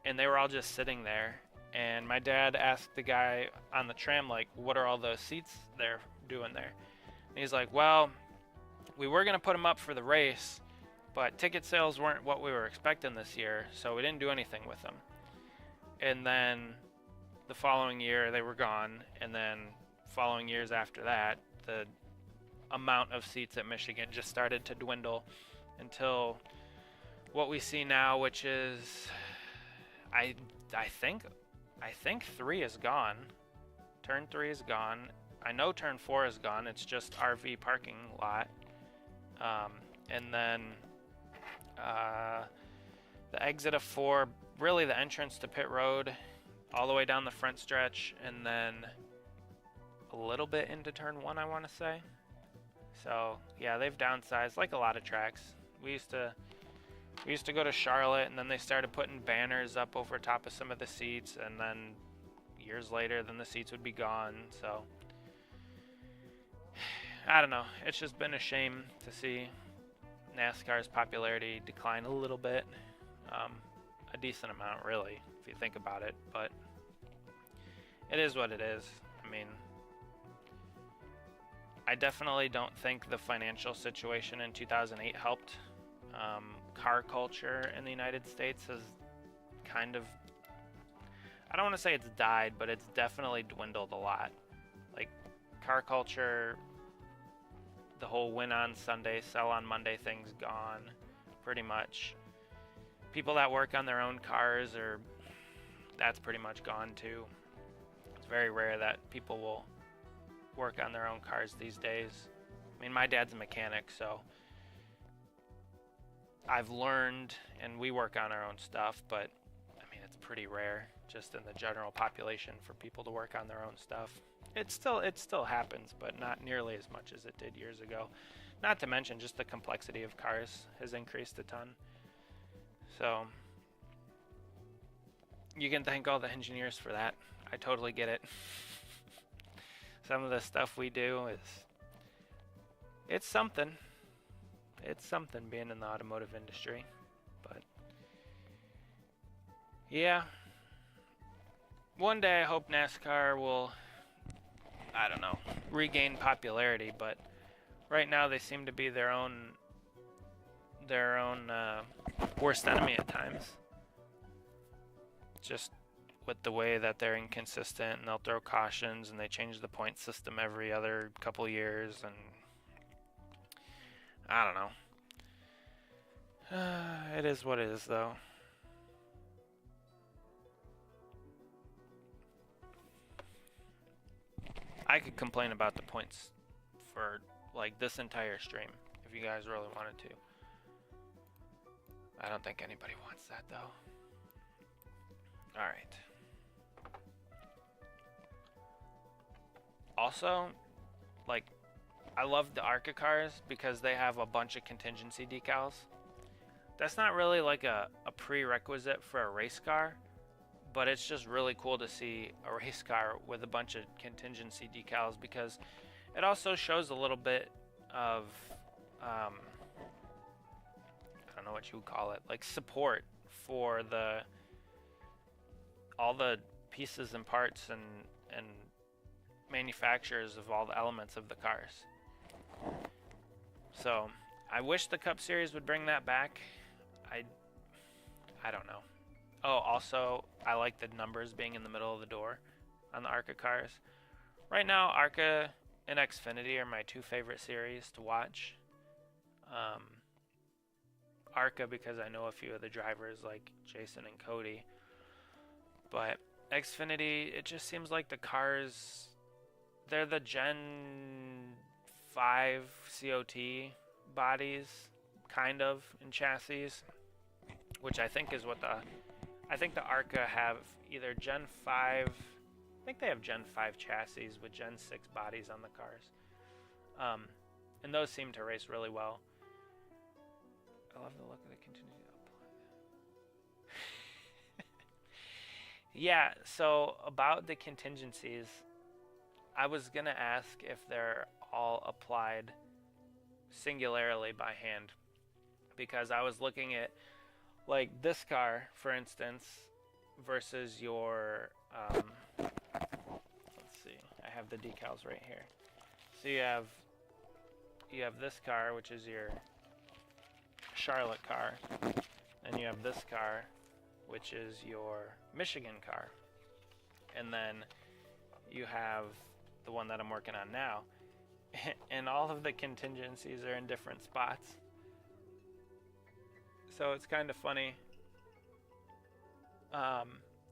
and they were all just sitting there. And my dad asked the guy on the tram, like, what are all those seats they're doing there? And he's like, well, we were going to put them up for the race, but ticket sales weren't what we were expecting this year, so we didn't do anything with them. And then the following year, they were gone. And then following years after that, the amount of seats at Michigan just started to dwindle until what we see now, which is, I think 3 is gone. Turn 3 is gone. I know turn 4 is gone. It's just RV parking lot. And then the exit of 4, really the entrance to pit road, all the way down the front stretch, and then a little bit into turn 1, I want to say. So yeah, they've downsized like a lot of tracks. We used to go to Charlotte, and then they started putting banners up over top of some of the seats, and then years later, then the seats would be gone. So I don't know. It's just been a shame to see NASCAR's popularity decline a little bit. A decent amount, really, if you think about it. But it is what it is. I mean, I definitely don't think the financial situation in 2008 helped. Car culture in the United States has kind of, I don't want to say it's died, but it's definitely dwindled a lot. Like, car culture, the whole win on Sunday, sell on Monday thing's gone, pretty much. People that work on their own cars, that's pretty much gone too. It's very rare that people will work on their own cars these days. I mean, my dad's a mechanic, so I've learned, and we work on our own stuff, but I mean, it's pretty rare just in the general population for people to work on their own stuff. It still happens, but not nearly as much as it did years ago. Not to mention just the complexity of cars has increased a ton. So you can thank all the engineers for that. I totally get it. Some of the stuff we do it's something. It's something being in the automotive industry. But yeah, one day I hope NASCAR will, I don't know, regain popularity, but right now they seem to be their own worst enemy at times. Just with the way that they're inconsistent, and they'll throw cautions, and they change the point system every other couple years, and I don't know. It is what it is, though. I could complain about the points for like this entire stream if you guys really wanted to. I don't think anybody wants that, though. Alright. Also, like, I love the ARCA cars because they have a bunch of contingency decals. That's not really like a prerequisite for a race car, but it's just really cool to see a race car with a bunch of contingency decals because it also shows a little bit of, I don't know what you would call it, like support for all the pieces and parts and manufacturers of all the elements of the cars. So I wish the Cup Series would bring that back. I don't know. Oh, also, I like the numbers being in the middle of the door on the ARCA cars. Right now, ARCA and Xfinity are my two favorite series to watch. ARCA because I know a few of the drivers like Jason and Cody. But Xfinity, it just seems like the cars, they're the Gen 5 COT bodies, kind of, in chassis, which I think is what I think the ARCA have either Gen 5, I think they have Gen 5 chassis with Gen 6 bodies on the cars. And those seem to race really well. I love the look of the contingency. Yeah, so about the contingencies, I was going to ask if they're all applied singularly by hand, because I was looking at like this car, for instance, versus your, let's see, I have the decals right here. So you have this car, which is your Charlotte car, and you have this car, which is your Michigan car, and then you have the one that I'm working on now, and all of the contingencies are in different spots. So it's kind of funny.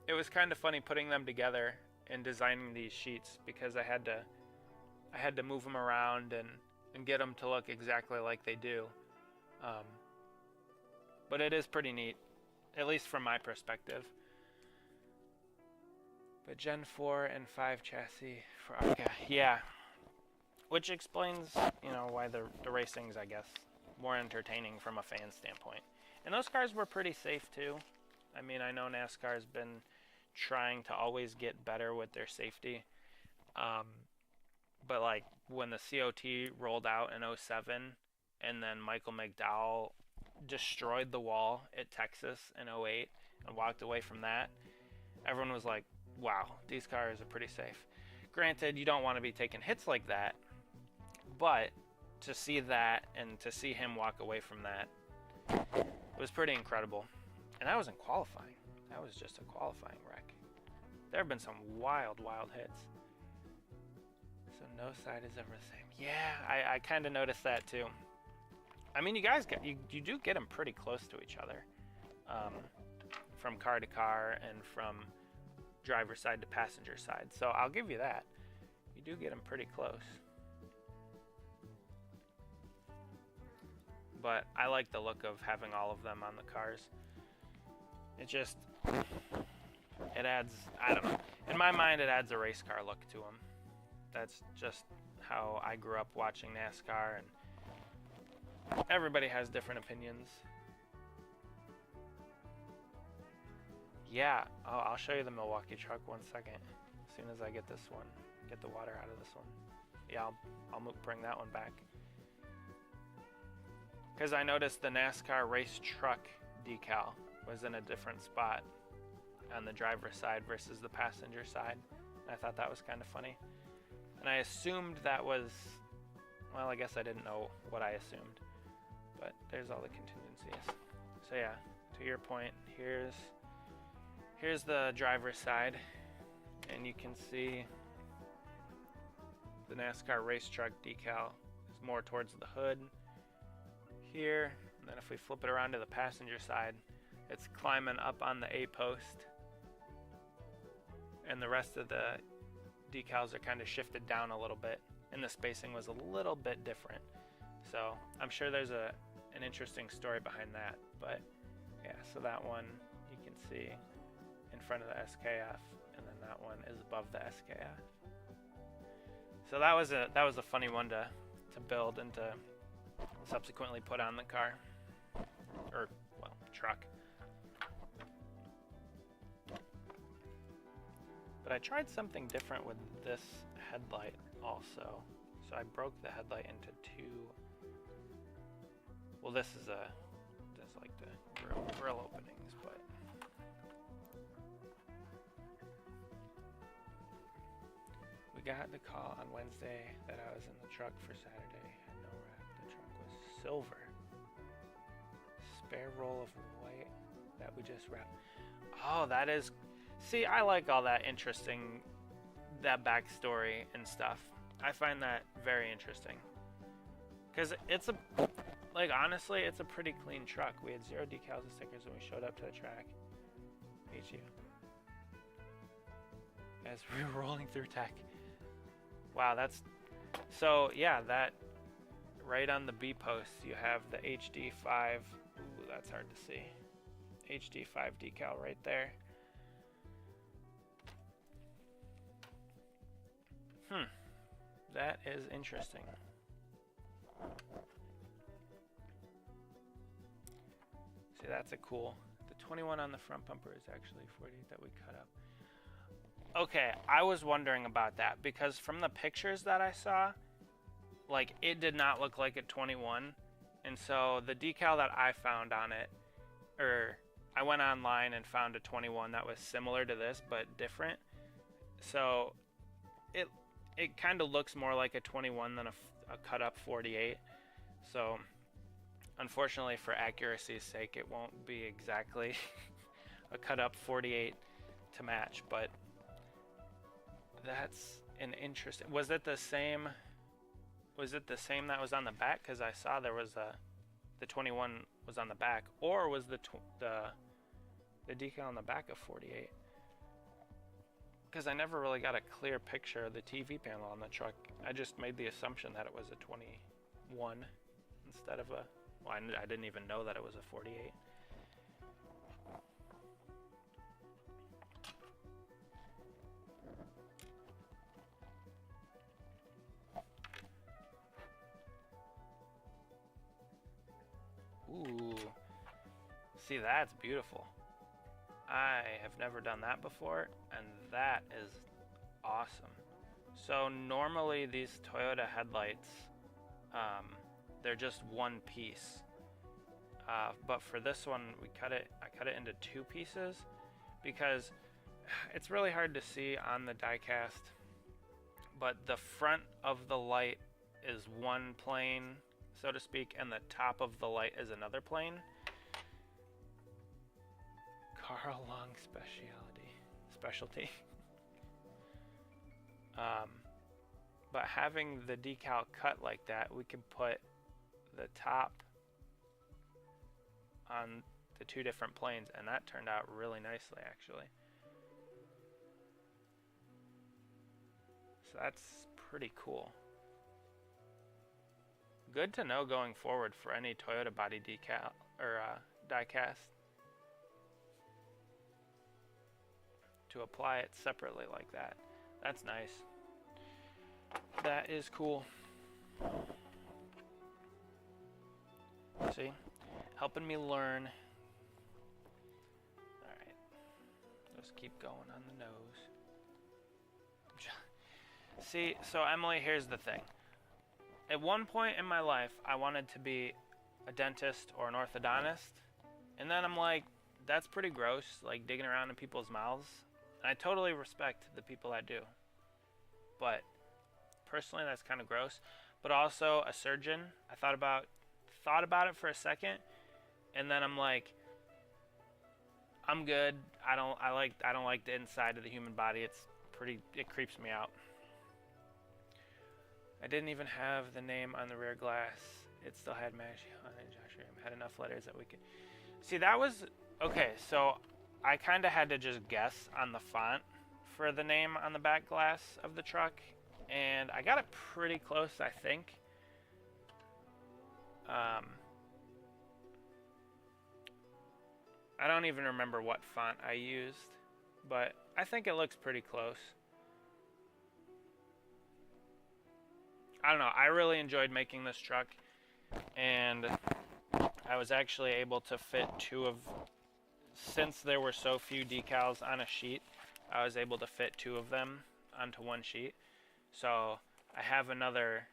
It was kind of funny putting them together and designing these sheets because I had to move them around and get them to look exactly like they do. But it is pretty neat, at least from my perspective. But Gen 4 and 5 chassis for ARCA, yeah. Which explains, why the racings, I guess, more entertaining from a fan standpoint. And those cars were pretty safe too. I mean, I know NASCAR's been trying to always get better with their safety. But like when the COT rolled out in '07 and then Michael McDowell destroyed the wall at Texas in '08 and walked away from that, everyone was like, wow, these cars are pretty safe. Granted, you don't want to be taking hits like that, but to see that and to see him walk away from that was pretty incredible. And that was in qualifying. That was just a qualifying wreck. There have been some wild, wild hits. So no side is ever the same. Yeah, I kind of noticed that too. I mean, you guys you do get them pretty close to each other, from car to car and from driver's side to passenger side. So I'll give you that. You do get them pretty close. But I like the look of having all of them on the cars. It just, it adds, I don't know. In my mind, it adds a race car look to them. That's just how I grew up watching NASCAR, and everybody has different opinions. Yeah, I'll show you the Milwaukee truck 1 second. As soon as I get this one, get the water out of this one. Yeah, I'll bring that one back. Because I noticed the NASCAR race truck decal was in a different spot on the driver's side versus the passenger side. I thought that was kind of funny. And I assumed that was, well, I guess I didn't know what I assumed. But there's all the contingencies. So yeah, to your point, here's the driver's side. And you can see the NASCAR race truck decal is more towards the hood here. And then if we flip it around to the passenger side, it's climbing up on the A post, and the rest of the decals are kind of shifted down a little bit, and the spacing was a little bit different. So I'm sure there's an interesting story behind that. But yeah, so that one you can see in front of the SKF, and then that one is above the SKF. So that was a funny one to build and to subsequently put on the car, or well, truck. But I tried something different with this headlight also. So I broke the headlight into two. Well, this is like the grill openings, but we got the call on Wednesday that I was in the truck for Saturday. Had no wrap. The truck was silver. Spare roll of white that we just wrapped. Oh, that is. See, I like all that interesting, that backstory and stuff. I find that very interesting. Because it's honestly, it's a pretty clean truck. We had 0 decals and stickers when we showed up to the track. HU. As we were rolling through tech. Wow, that's, so yeah, that, right on the B post, you have the HD5, ooh, that's hard to see. HD5 decal right there. That is interesting. See, that's a cool. The 21 on the front bumper is actually 48 that we cut up. Okay, I was wondering about that because from the pictures that I saw, like it did not look like a 21. And so the decal that I found on it, or I went online and found a 21 that was similar to this but different. So it kind of looks more like a 21 than a cut up 48. So unfortunately for accuracy's sake, it won't be exactly a cut up 48 to match, but that's an interesting. Was it the same that was on the back? Because I saw there was the 21 was on the back, or was the decal on the back of 48? Because I never really got a clear picture of the TV panel on the truck. I just made the assumption that it was a 21 instead of a, well, I didn't even know that it was a 48. See, that's beautiful. I have never done that before, and that is awesome. So normally these Toyota headlights, they're just one piece. But for this one, I cut it into two pieces because it's really hard to see on the die-cast, but the front of the light is one plane, so to speak, and the top of the light is another plane. Carl Long specialty. But having the decal cut like that, we could put the top on the two different planes, and that turned out really nicely, actually. So that's pretty cool. Good to know going forward for any Toyota body decal or die-cast to apply it separately like that. That's nice. That is cool. See? Helping me learn. Alright. Let's keep going on the nose. See, so Emily, here's the thing. At one point in my life, I wanted to be a dentist or an orthodontist. And then I'm like, that's pretty gross, like digging around in people's mouths. And I totally respect the people that do. But personally, that's kind of gross. But also a surgeon. I thought about it for a second, and then I'm like, I'm good. I don't like the inside of the human body. It creeps me out. I didn't even have the name on the rear glass. It still had Mash on it. Josh had enough letters that we could see. That was okay. So I kind of had to just guess on the font for the name on the back glass of the truck, and I got it pretty close, I think. I don't even remember what font I used, but I think it looks pretty close. I don't know. I really enjoyed making this truck, and I was actually able to fit since there were so few decals on a sheet, I was able to fit two of them onto one sheet. So I have another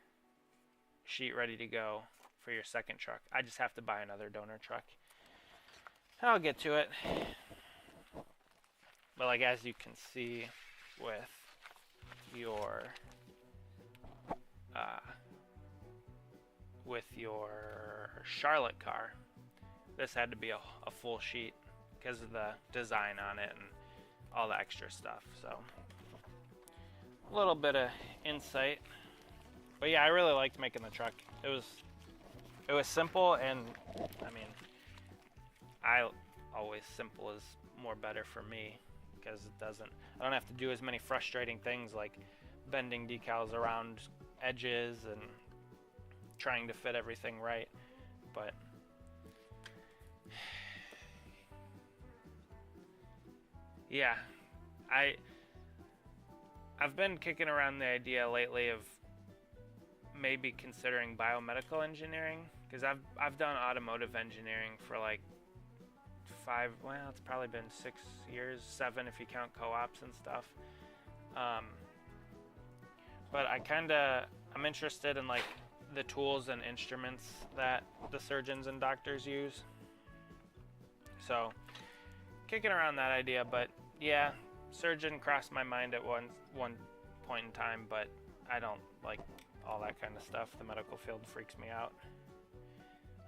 sheet ready to go for your second truck. I just have to buy another donor truck. I'll get to it. But like, as you can see with your Charlotte car, this had to be a full sheet because of the design on it and all the extra stuff. So a little bit of insight. But yeah, I really liked making the truck. It was simple, and I mean, I always simple is more better for me because I don't have to do as many frustrating things like bending decals around edges and trying to fit everything right. But yeah, I've been kicking around the idea lately of maybe considering biomedical engineering, because I've done automotive engineering for like it's probably been 6 years, 7 if you count co-ops and stuff. But I'm interested in like the tools and instruments that the surgeons and doctors use. So kicking around that idea, but yeah, surgeon crossed my mind at one point in time, but I don't like all that kind of stuff. The medical field freaks me out.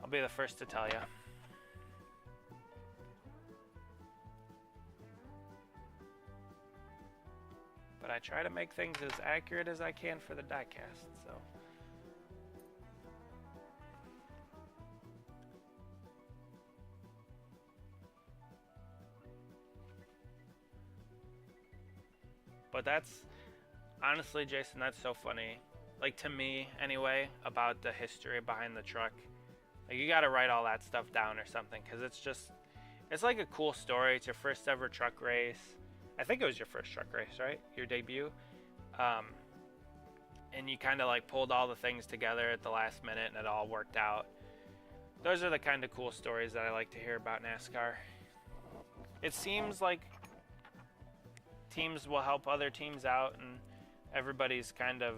I'll be the first to tell you. But I try to make things as accurate as I can for the diecast, so. But that's, honestly, Jason, that's so funny. Like, to me, anyway, about the history behind the truck. Like, you gotta write all that stuff down or something, because it's like a cool story. It's your first ever truck race. I think it was your first truck race, right? Your debut. And you kind of like pulled all the things together at the last minute and it all worked out. those are the kind of cool stories that I like to hear about NASCAR. It seems like teams will help other teams out, and everybody's kind of,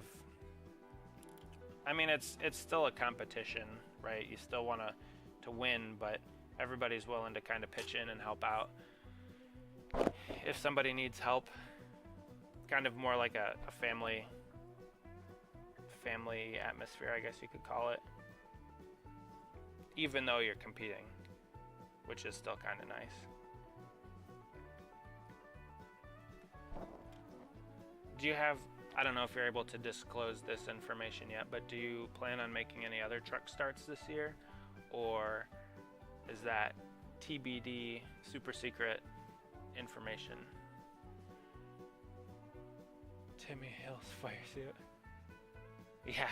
I mean, it's still a competition, right? You still want to win, but everybody's willing to kind of pitch in and help out if somebody needs help. Kind of more like a family atmosphere, I guess you could call it, even though you're competing, which is still kind of nice. Do you have, I don't know if you're able to disclose this information yet, but do you plan on making any other truck starts this year? Or is that TBD, super secret information? Timmy Hill's fire suit. Yeah,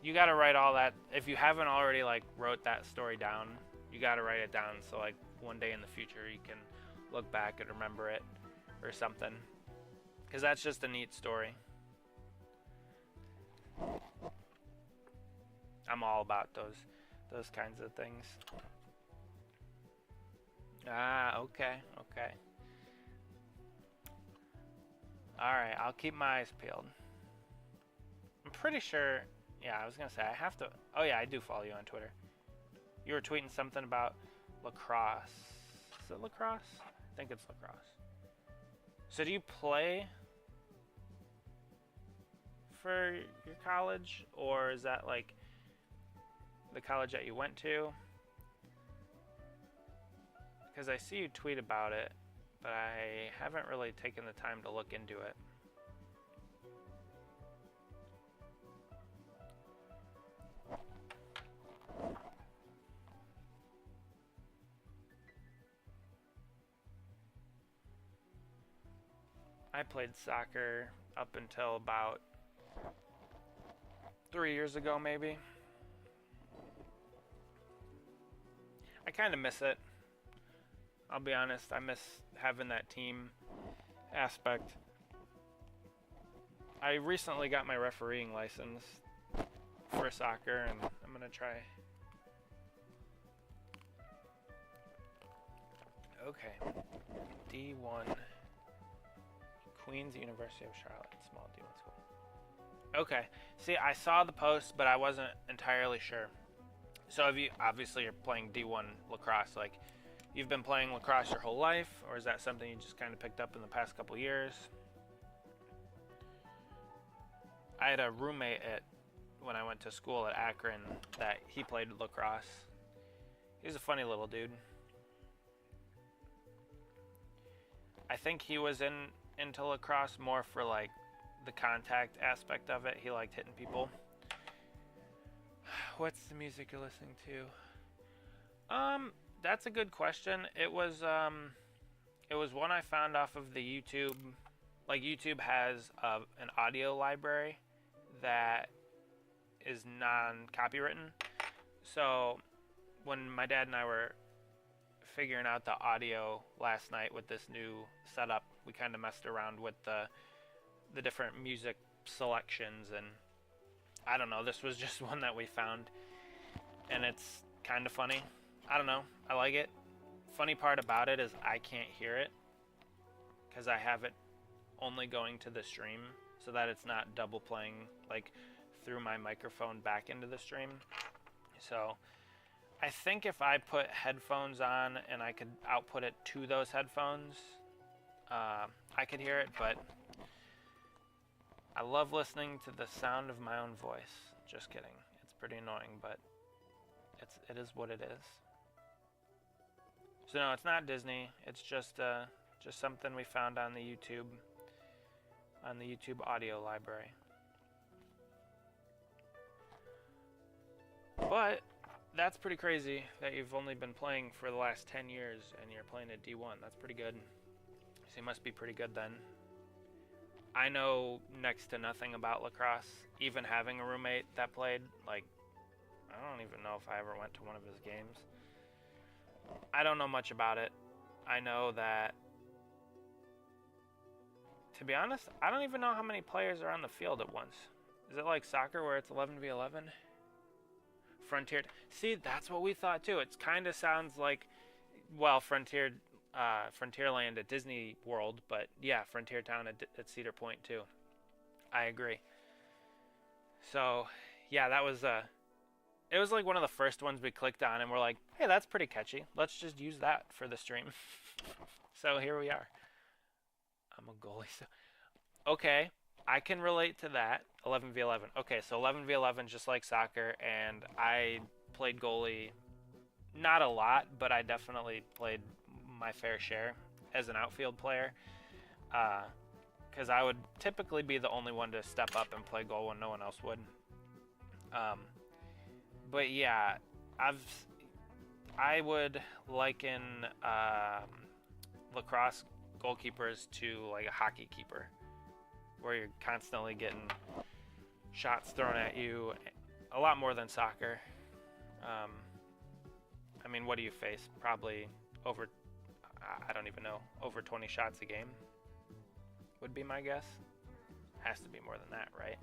you gotta write all that. If you haven't already like wrote that story down, you gotta write it down so like one day in the future you can look back and remember it or something. Because that's just a neat story. I'm all about those kinds of things. Ah, okay. Alright, I'll keep my eyes peeled. I'm pretty sure, yeah, I was gonna say, I have to, oh yeah, I do follow you on Twitter. You were tweeting something about lacrosse. Is it lacrosse? I think it's lacrosse. So do you play for your college, or is that like the college that you went to? Because I see you tweet about it, but I haven't really taken the time to look into it. I played soccer up until about 3 years ago, maybe. I kind of miss it. I'll be honest, I miss having that team aspect. I recently got my refereeing license for soccer, and I'm gonna try. Okay, D1, Queens University of Charlotte, small D1 school. Okay, see, I saw the post, but I wasn't entirely sure. So if you, obviously you're playing D1 lacrosse, like, you've been playing lacrosse your whole life, or is that something you just kind of picked up in the past couple years? I had a roommate when I went to school at Akron that he played lacrosse. He was a funny little dude. I think he was into lacrosse more for like the contact aspect of it. He liked hitting people. What's the music you're listening to? That's a good question. It was one I found off of the YouTube. Like, YouTube has an audio library that is non-copywritten. So when my dad and I were figuring out the audio last night with this new setup, we kind of messed around with the different music selections, and I don't know, this was just one that we found, and it's kind of funny. I don't know, I like it. Funny part about it is I can't hear it because I have it only going to the stream so that it's not double playing like through my microphone back into the stream. So I think if I put headphones on and I could output it to those headphones, I could hear it, but I love listening to the sound of my own voice. Just kidding. It's pretty annoying, but it is what it is. So no, it's not Disney. It's just something we found on the YouTube audio library. But that's pretty crazy that you've only been playing for the last 10 years and you're playing at D1. That's pretty good. So you must be pretty good then. I know next to nothing about lacrosse. Even having a roommate that played, like, I don't even know if I ever went to one of his games. I don't know much about it. I know that, to be honest, I don't even know how many players are on the field at once. Is it like soccer where it's 11v11? Frontier. See, that's what we thought too. It kind of sounds like, well, Frontierland at Disney World, but yeah, Frontier Town at Cedar Point too. I agree. So, yeah, that was it was like one of the first ones we clicked on, and we're like, hey, that's pretty catchy. Let's just use that for the stream. So here we are. I'm a goalie. So okay, I can relate to that. 11v11. Okay, so 11v11 just like soccer, and I played goalie not a lot, but I definitely played my fair share as an outfield player. Because I would typically be the only one to step up and play goal when no one else would. But yeah, I would liken lacrosse goalkeepers to like a hockey keeper, where you're constantly getting shots thrown at you, a lot more than soccer. I mean, what do you face? Probably over, I don't even know, over 20 shots a game would be my guess. Has to be more than that, right?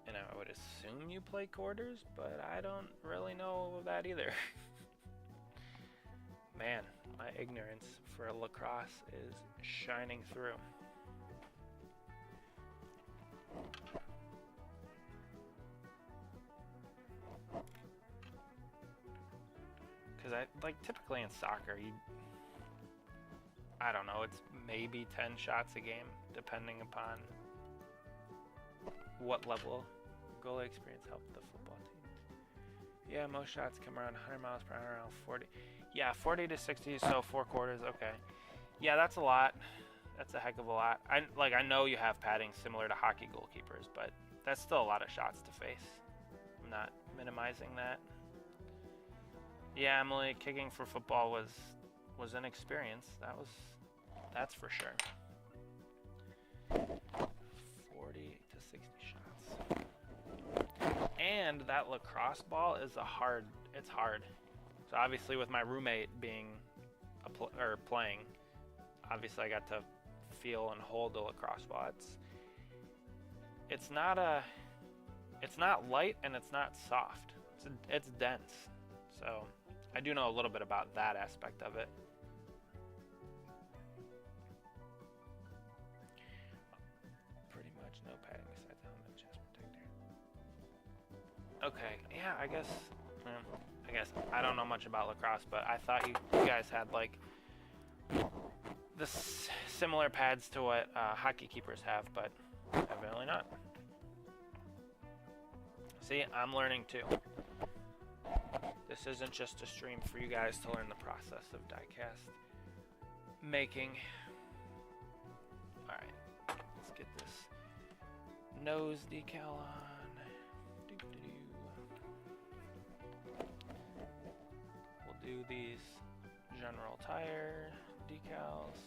And I would assume you play quarters, but I don't really know that either. Man, my ignorance for lacrosse is shining through. Because typically in soccer, I don't know, it's maybe 10 shots a game, depending upon what level goalie experience helped the football team. Yeah, most shots come around 100 miles per hour, around 40. Yeah, 40 to 60, so 4 quarters, okay. Yeah, that's a lot. That's a heck of a lot. I know you have padding similar to hockey goalkeepers, but that's still a lot of shots to face. I'm not minimizing that. Yeah, Emily, kicking for football was an experience. That's for sure. 40 to 60 shots. And that lacrosse ball is it's hard. So obviously with my roommate being playing, obviously I got to feel and hold the lacrosse ball. It's not light and it's not soft. It's dense. So I do know a little bit about that aspect of it. Pretty much no padding besides helmet and chest protector. Okay, yeah, I guess I don't know much about lacrosse, but I thought you guys had like the similar pads to what hockey keepers have, but evidently not. See, I'm learning too. This isn't just a stream for you guys to learn the process of diecast making. Alright, let's get this nose decal on. We'll do these General Tire decals.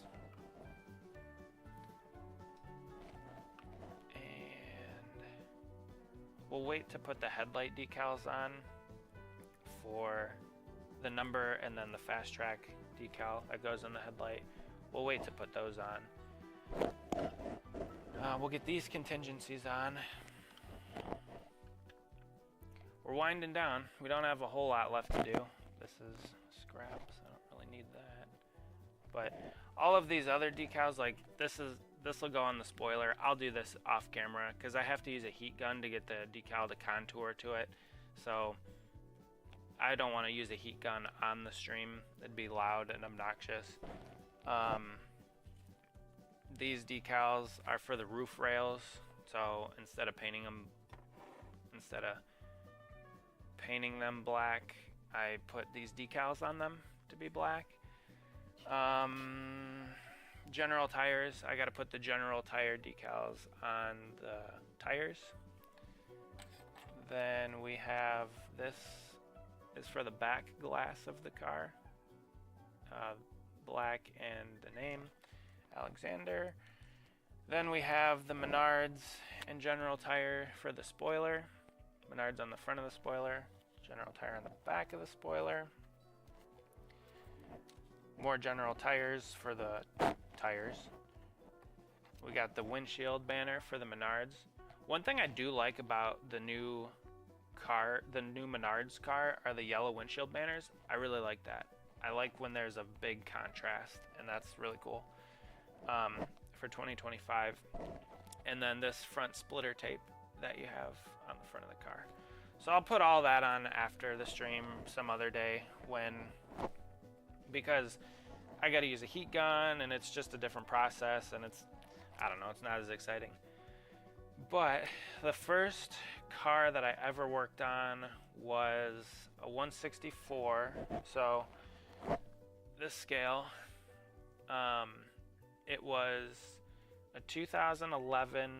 And we'll wait to put the headlight decals on for the number and then the fast track decal that goes on the headlight. We'll wait to put those on. We'll get these contingencies on. We're winding down. We don't have a whole lot left to do. This is scrap, so I don't really need that. But all of these other decals, like this will go on the spoiler. I'll do this off camera because I have to use a heat gun to get the decal to contour to it. So I don't want to use a heat gun on the stream. It'd be loud and obnoxious. These decals are for the roof rails. So instead of painting them black, I put these decals on them to be black. General Tires, I got to put the General Tire decals on the tires. Then we have this is for the back glass of the car. Black and the name, Alexander. Then we have the Menards and General Tire for the spoiler. Menards on the front of the spoiler, General Tire on the back of the spoiler. More General Tires for the tires. We got the windshield banner for the Menards. One thing I do like about the new Menards car, are the yellow windshield banners. I really like that. I like when there's a big contrast, and that's really cool for 2025. And then this front splitter tape that you have on the front of the car. So I'll put all that on after the stream some other day because I got to use a heat gun, and it's just a different process, and I don't know, it's not as exciting. But the first car that I ever worked on was a 164. So this scale, it was a 2011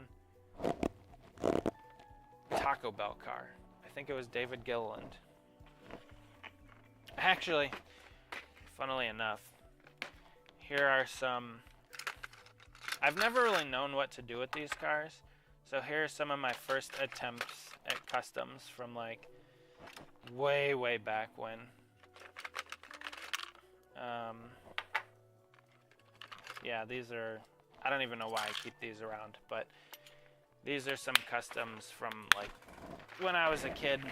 Taco Bell car. I think it was David Gilliland. Actually, funnily enough, here are some... I've never really known what to do with these cars. So here are some of my first attempts at customs from like way, way back when. Yeah, these are... I don't even know why I keep these around, but these are some customs from like when I was a kid.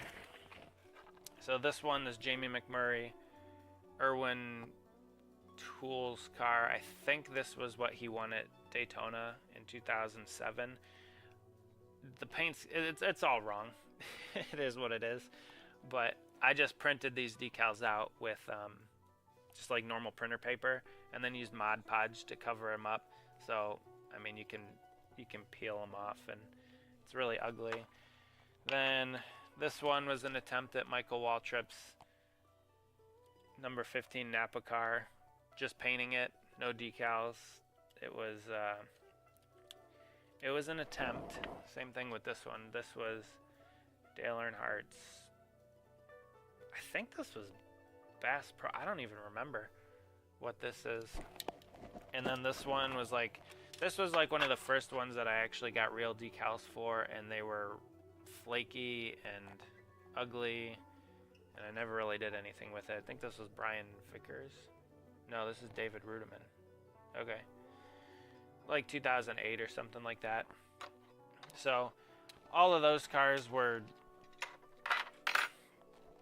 So this one is Jamie McMurray, Irwin Toole's car. I think this was what he won at Daytona in 2007. The paint's, it's all wrong. It is what it is. But I just printed these decals out with just like normal printer paper, and then used Mod Podge to cover them up. So I mean, you can peel them off, and it's really ugly. Then this one was an attempt at Michael Waltrip's number 15 Napa car, just painting it, no decals. It was an attempt. Same thing with this one. This was Dale Earnhardt's. I think this was Bass Pro. I don't even remember what this is. And then this one was like, this was like one of the first ones that I actually got real decals for, and they were flaky and ugly, and I never really did anything with it. I think this was Brian Vickers. No, this is David Rudiman. Okay. Like 2008 or something like that. So all of those cars were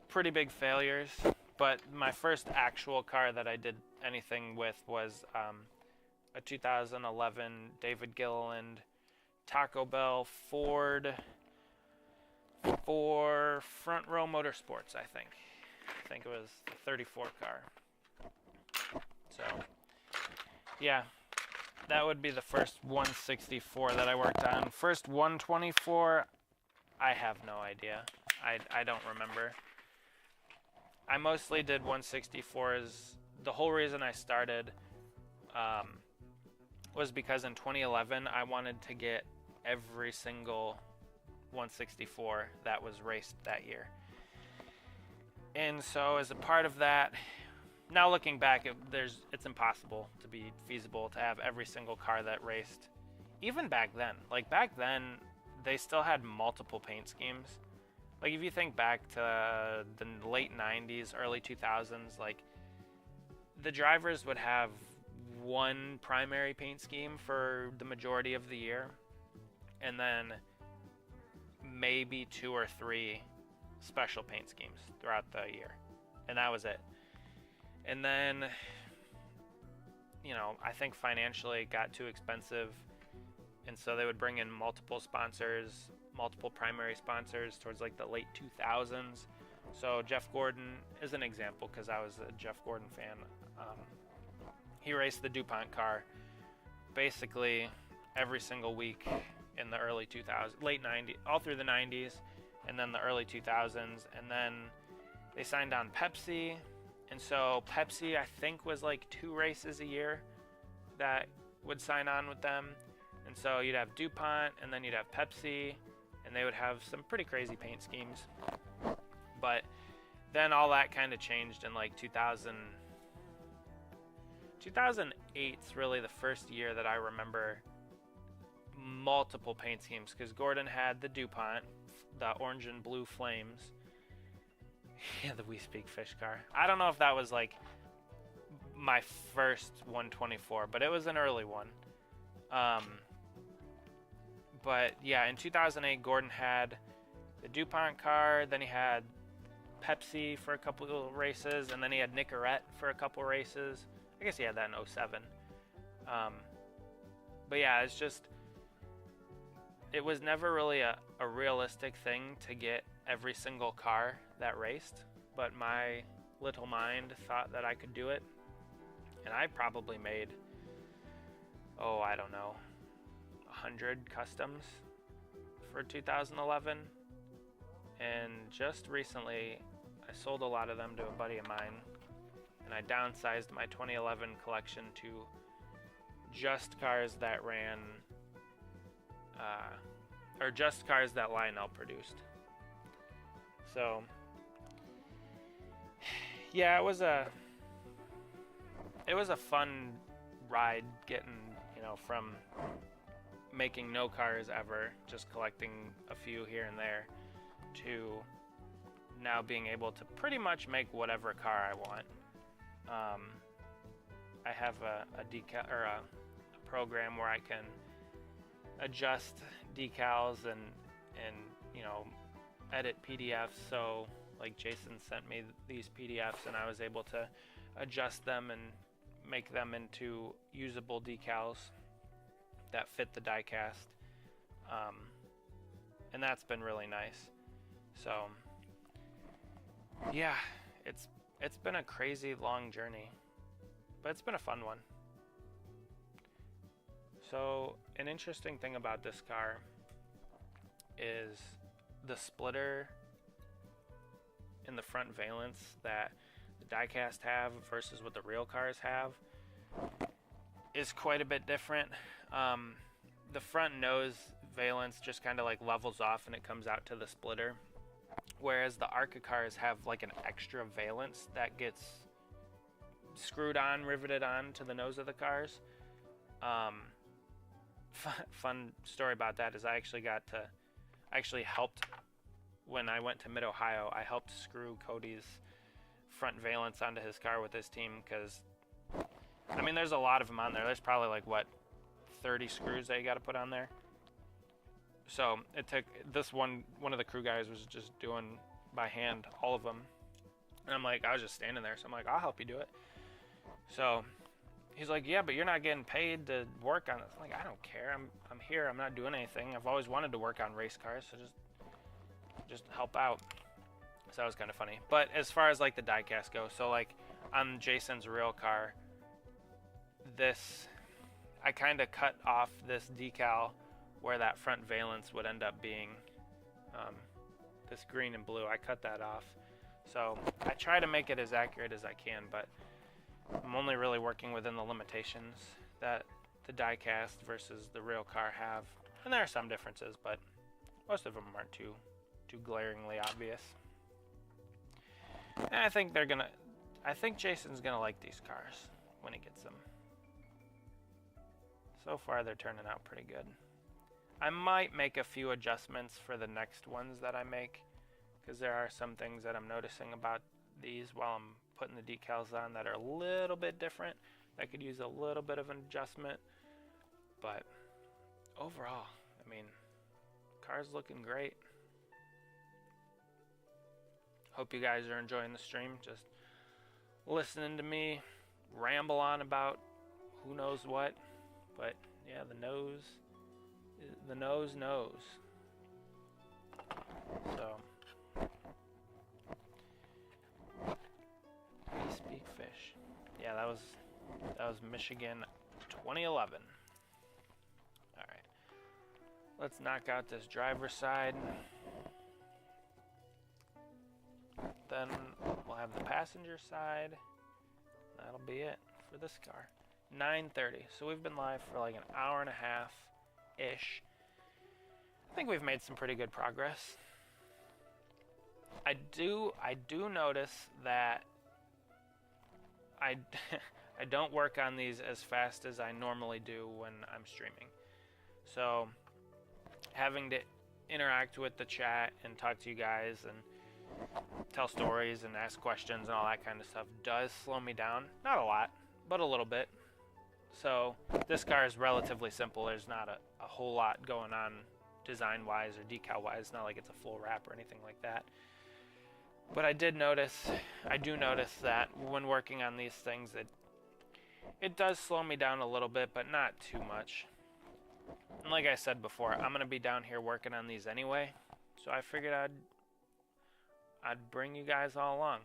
pretty big failures, but my first actual car that I did anything with was a 2011 David Gilliland Taco Bell Ford for Front Row Motorsports, I think. I think it was the 34 car. So, yeah, that would be the first 164 that I worked on. First 124, I have no idea. I don't remember. I mostly did 164s. The whole reason I started was because in 2011 I wanted to get every single 164 that was raced that year. And so as a part of that, now looking back, it's impossible to be feasible to have every single car that raced. Even back then, like back then, they still had multiple paint schemes. Like if you think back to the late 90s, early 2000s, like the drivers would have one primary paint scheme for the majority of the year, and then maybe 2 or 3 special paint schemes throughout the year, and that was it. And then, you know, I think financially it got too expensive, and so they would bring in multiple sponsors, multiple primary sponsors towards like the late 2000s. So Jeff Gordon is an example because I was a Jeff Gordon fan. He raced the DuPont car basically every single week in the early 2000s, late 90s, all through the 90s, and then the early 2000s. And then they signed on Pepsi. And so Pepsi, I think, was like 2 races a year that would sign on with them. And so you'd have DuPont, and then you'd have Pepsi, and they would have some pretty crazy paint schemes. But then all that kind of changed in like 2000. 2008's really the first year that I remember multiple paint schemes, because Gordon had the DuPont, the orange and blue flames. Yeah, the We Speak Fish car. I don't know if that was like my first 124, but it was an early one. But yeah, in 2008, Gordon had the DuPont car, then he had Pepsi for a couple of races, and then he had Nicorette for a couple races. I guess he had that in 07. But yeah, it's just, it was never really a realistic thing to get every single car that raced, but my little mind thought that I could do it, and I probably made, I don't know, 100 customs for 2011, and just recently I sold a lot of them to a buddy of mine, and I downsized my 2011 collection to just cars that ran, or just cars that Lionel produced. So yeah, it was a fun ride getting, from making no cars ever, just collecting a few here and there, to now being able to pretty much make whatever car I want. I have a decal, or a program where I can adjust decals and edit PDFs. So like Jason sent me these PDFs, and I was able to adjust them and make them into usable decals that fit the diecast, and that's been really nice. So yeah, it's been a crazy long journey, but it's been a fun one. So an interesting thing about this car is the splitter in the front valence that the diecast have versus what the real cars have is quite a bit different. The front nose valence just kind of like levels off and it comes out to the splitter, whereas the ARCA cars have like an extra valence that gets screwed on, riveted on to the nose of the cars. Fun story about that is I actually helped, when I went to Mid-Ohio, I helped screw Cody's front valence onto his car with his team, because I mean there's a lot of them on there. There's probably like 30 screws that you got to put on there. So it took this one of the crew guys was just doing by hand all of them, and I was just standing there, so I'm like, I'll help you do it. So he's like, yeah, but you're not getting paid to work on it. I'm like, I don't care. I'm here. I'm not doing anything. I've always wanted to work on race cars, so just help out. So that was kind of funny. But as far as like the diecast goes, so like on Jason's real car, I kind of cut off this decal where that front valence would end up being, this green and blue. I cut that off. So I try to make it as accurate as I can, but I'm only really working within the limitations that the diecast versus the real car have. And there are some differences, but most of them aren't too glaringly obvious. And I think Jason's gonna like these cars when he gets them. So far they're turning out pretty good. I might make a few adjustments for the next ones that I make, because there are some things that I'm noticing about these while I'm putting the decals on that are a little bit different, that could use a little bit of an adjustment. But overall, I mean, car's looking great. Hope you guys are enjoying the stream, just listening to me ramble on about who knows what. But yeah, the nose knows. So we speak fish. Yeah, that was Michigan 2011. All right, let's knock out this driver's side. Then we'll have the passenger side. That'll be it for this car. 9:30. So we've been live for like an hour and a half ish. I think we've made some pretty good progress. I do notice that I don't work on these as fast as I normally do when I'm streaming. So having to interact with the chat and talk to you guys and tell stories and ask questions and all that kind of stuff does slow me down. Not a lot, but a little bit. So this car is relatively simple. There's not a whole lot going on design-wise or decal-wise. It's not like it's a full wrap or anything like that. But I do notice that when working on these things, it does slow me down a little bit, but not too much. And like I said before, I'm gonna be down here working on these anyway, so I figured I'd bring you guys all along.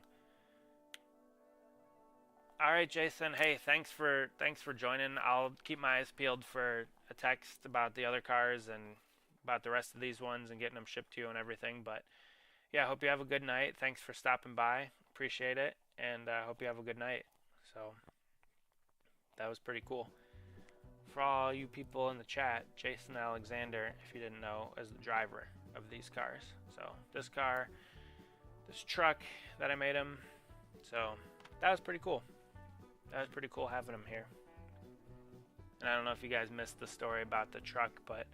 All right, Jason. Hey, thanks for joining. I'll keep my eyes peeled for a text about the other cars and about the rest of these ones and getting them shipped to you and everything. But yeah, I hope you have a good night. Thanks for stopping by. Appreciate it, and I hope you have a good night. So that was pretty cool. For all you people in the chat, Jason Alexander, if you didn't know, is the driver of these cars. So this car, this truck that I made him. So that was pretty cool. That was pretty cool having him here. And I don't know if you guys missed the story about the truck, but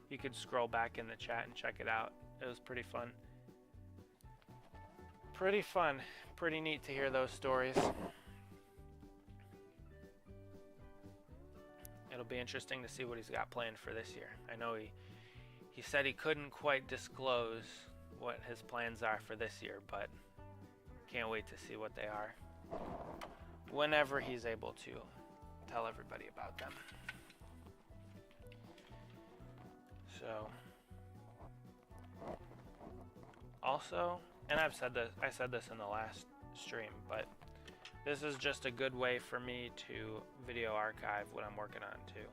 you could scroll back in the chat and check it out. It was pretty fun. Pretty fun. Pretty neat to hear those stories. It'll be interesting to see what he's got planned for this year. I know he said he couldn't quite disclose what his plans are for this year, but can't wait to see what they are whenever he's able to tell everybody about them. So also, and I said this in the last stream, but this is just a good way for me to video archive what I'm working on too.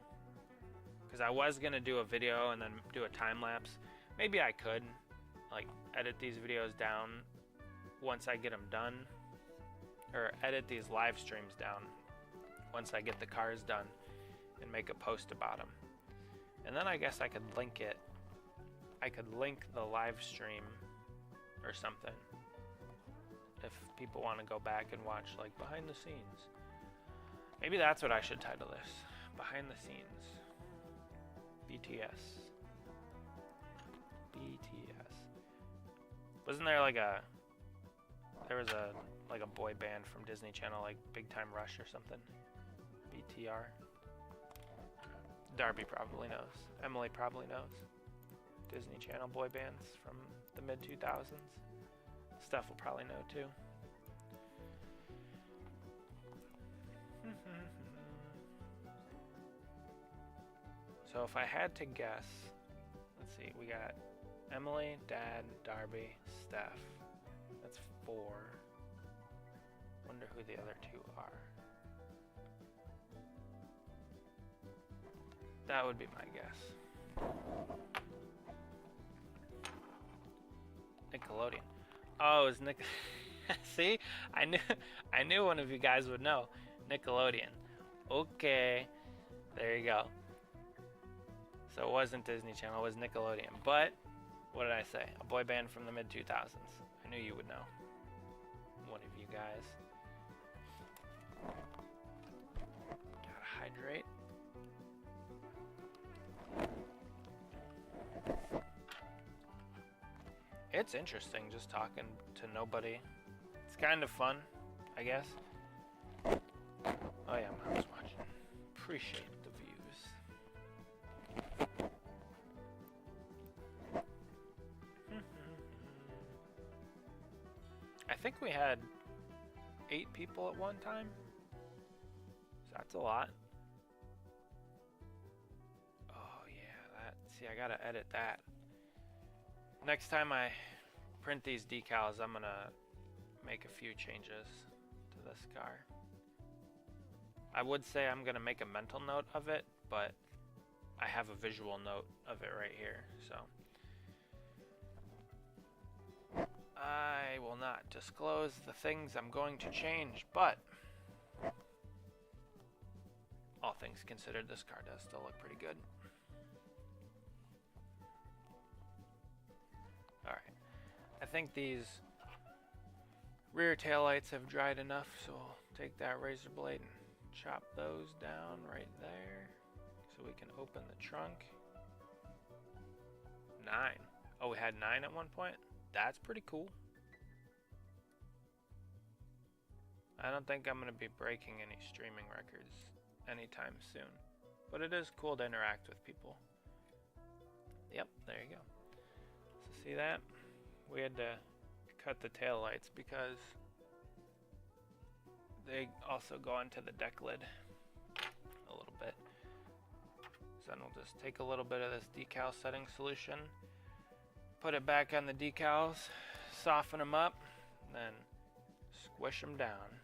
Because I was gonna do a video and then do a time lapse. Maybe I could like edit these videos down once I get them done, or edit these live streams down once I get the cars done and make a post about them. And then I guess I could link it. I could link the live stream or something if people want to go back and watch like behind the scenes. Maybe that's what I should title this. Behind the scenes. BTS. Wasn't there like a boy band from Disney Channel, like Big Time Rush or something? BTR. Darby probably knows. Emily probably knows. Disney Channel boy bands from the mid-2000s. Steph will probably know too. So if I had to guess, let's see, we got Emily, Dad, Darby, Steph. That's 4. Wonder who the other 2 are. That would be my guess. Nickelodeon. Oh, it's Nick. See, I knew one of you guys would know. Nickelodeon. Okay, there you go. So it wasn't Disney Channel, it was Nickelodeon. But what did I say? A boy band from the mid-2000s. I knew you would know. One of you guys. Gotta hydrate. It's interesting just talking to nobody. It's kind of fun, I guess. Oh yeah, Mom's watching. Appreciate the views. I think we had 8 people at one time. So that's a lot. Oh yeah, see, I gotta edit that. Next time I print these decals, I'm gonna make a few changes to this car. I would say I'm gonna make a mental note of it, but I have a visual note of it right here, so I will not disclose the things I'm going to change, but all things considered, this car does still look pretty good. Alright, I think these rear taillights have dried enough, so I'll take that razor blade and chop those down right there so we can open the trunk. 9. Oh, we had 9 at one point? That's pretty cool. I don't think I'm going to be breaking any streaming records anytime soon. But it is cool to interact with people. Yep, there you go. So see that? We had to cut the tail lights because they also go onto the deck lid a little bit. So then we'll just take a little bit of this decal setting solution, put it back on the decals, soften them up, then squish them down.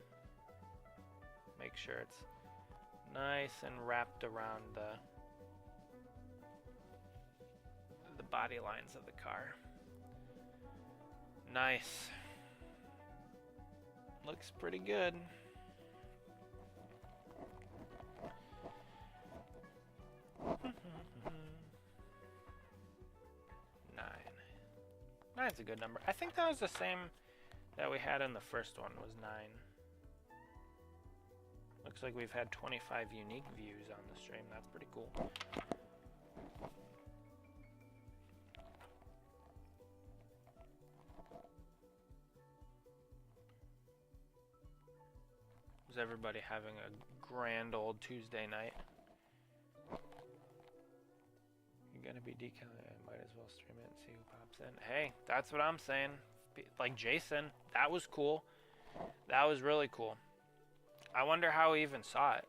Make sure it's nice and wrapped around the body lines of the car. Nice. Looks pretty good. Nine's a good number. I think that was the same that we had in the first one, was 9. Looks like we've had 25 unique views on the stream. That's pretty cool. Is everybody having a grand old Tuesday night? You're gonna be decaling. I might as well stream it and see who pops in. Hey, that's what I'm saying. Like Jason, that was cool. That was really cool. I wonder how he even saw it.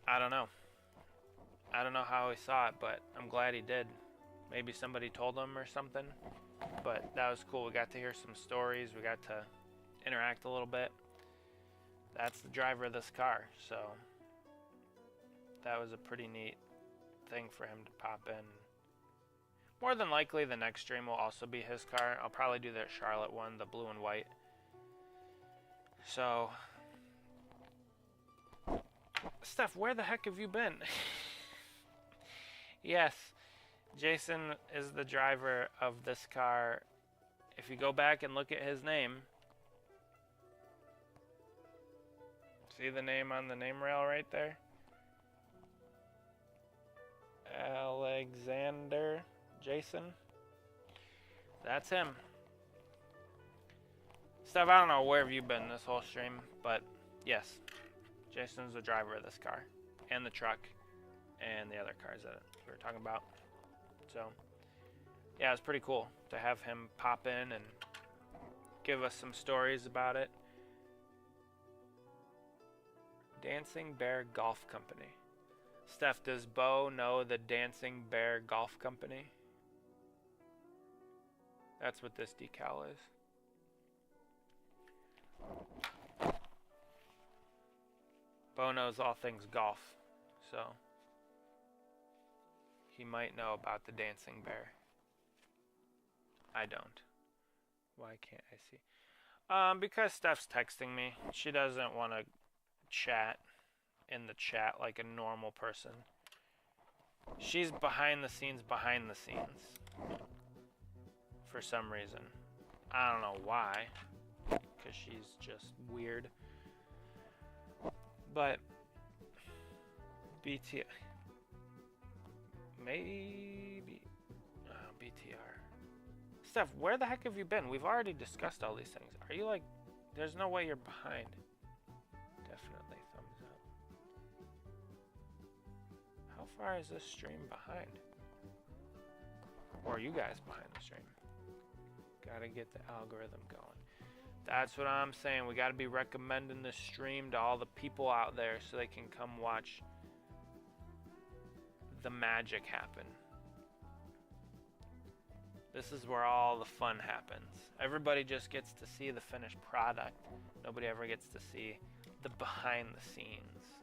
I don't know. I don't know how he saw it, but I'm glad he did. Maybe somebody told him or something. But that was cool. We got to hear some stories. We got to interact a little bit. That's the driver of this car, so that was a pretty neat thing for him to pop in. More than likely, the next stream will also be his car. I'll probably do that Charlotte one, the blue and white. So, Steph, where the heck have you been? Yes, Jason is the driver of this car. If you go back and look at his name, see the name on the name rail right there? Alexander Jason. That's him. Steph, I don't know where have you been this whole stream, but yes, Jason's the driver of this car and the truck and the other cars that we were talking about. So yeah, it's pretty cool to have him pop in and give us some stories about it. Dancing Bear Golf Company. Steph, does Bo know the Dancing Bear Golf Company? That's what this decal is. Bo knows all things golf, so he might know about the Dancing Bear. I don't. Why can't I see? Because Steph's texting me. She doesn't want to chat in the chat like a normal person. She's behind the scenes for some reason. I don't know why, because she's just weird. But BT, maybe BTR. Steph, where the heck have you been? We've already discussed all these things. Are you like, there's no way you're behind. Definitely thumbs up. How far is this stream behind? Or are you guys behind the stream? Gotta get the algorithm going. That's what I'm saying. We gotta be recommending this stream to all the people out there so they can come watch the magic happen. This is where all the fun happens. Everybody just gets to see the finished product. Nobody ever gets to see the behind the scenes.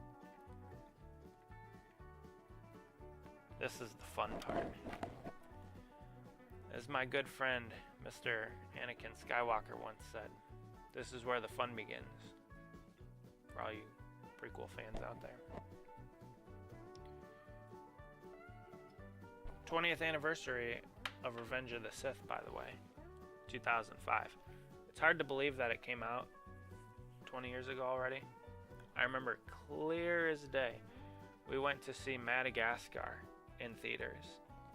This is the fun part. As my good friend, Mr. Anakin Skywalker once said, this is where the fun begins. For all you prequel fans out there. 20th anniversary of Revenge of the Sith, by the way. 2005. It's hard to believe that it came out 20 years ago already. I remember clear as day. We went to see Madagascar in theaters.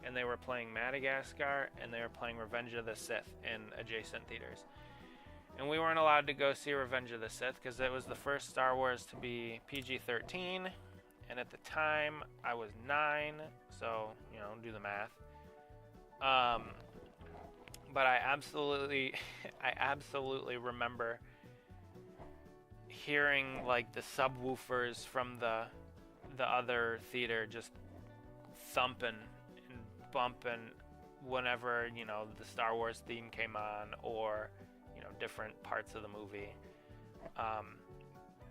And they were playing Madagascar and they were playing Revenge of the Sith in adjacent theaters. And we weren't allowed to go see Revenge of the Sith because it was the first Star Wars to be PG-13. And at the time, I was 9, so, you know, do the math. But I absolutely remember hearing, like, the subwoofers from the other theater just thumping and bumping whenever, you know, the Star Wars theme came on, or, you know, different parts of the movie.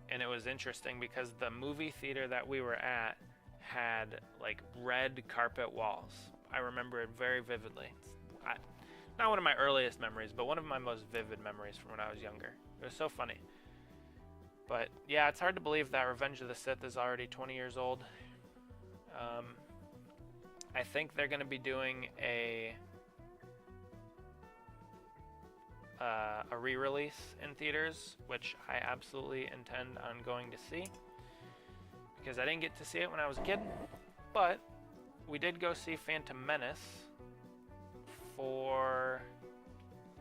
And it was interesting because the movie theater that we were at had, like, red carpet walls. I remember it very vividly. Not one of my earliest memories, but one of my most vivid memories from when I was younger. It was so funny. But yeah, it's hard to believe that Revenge of the Sith is already 20 years old. I think they're going to be doing a re-release in theaters, which I absolutely intend on going to see, because I didn't get to see it when I was a kid. But we did go see Phantom Menace for,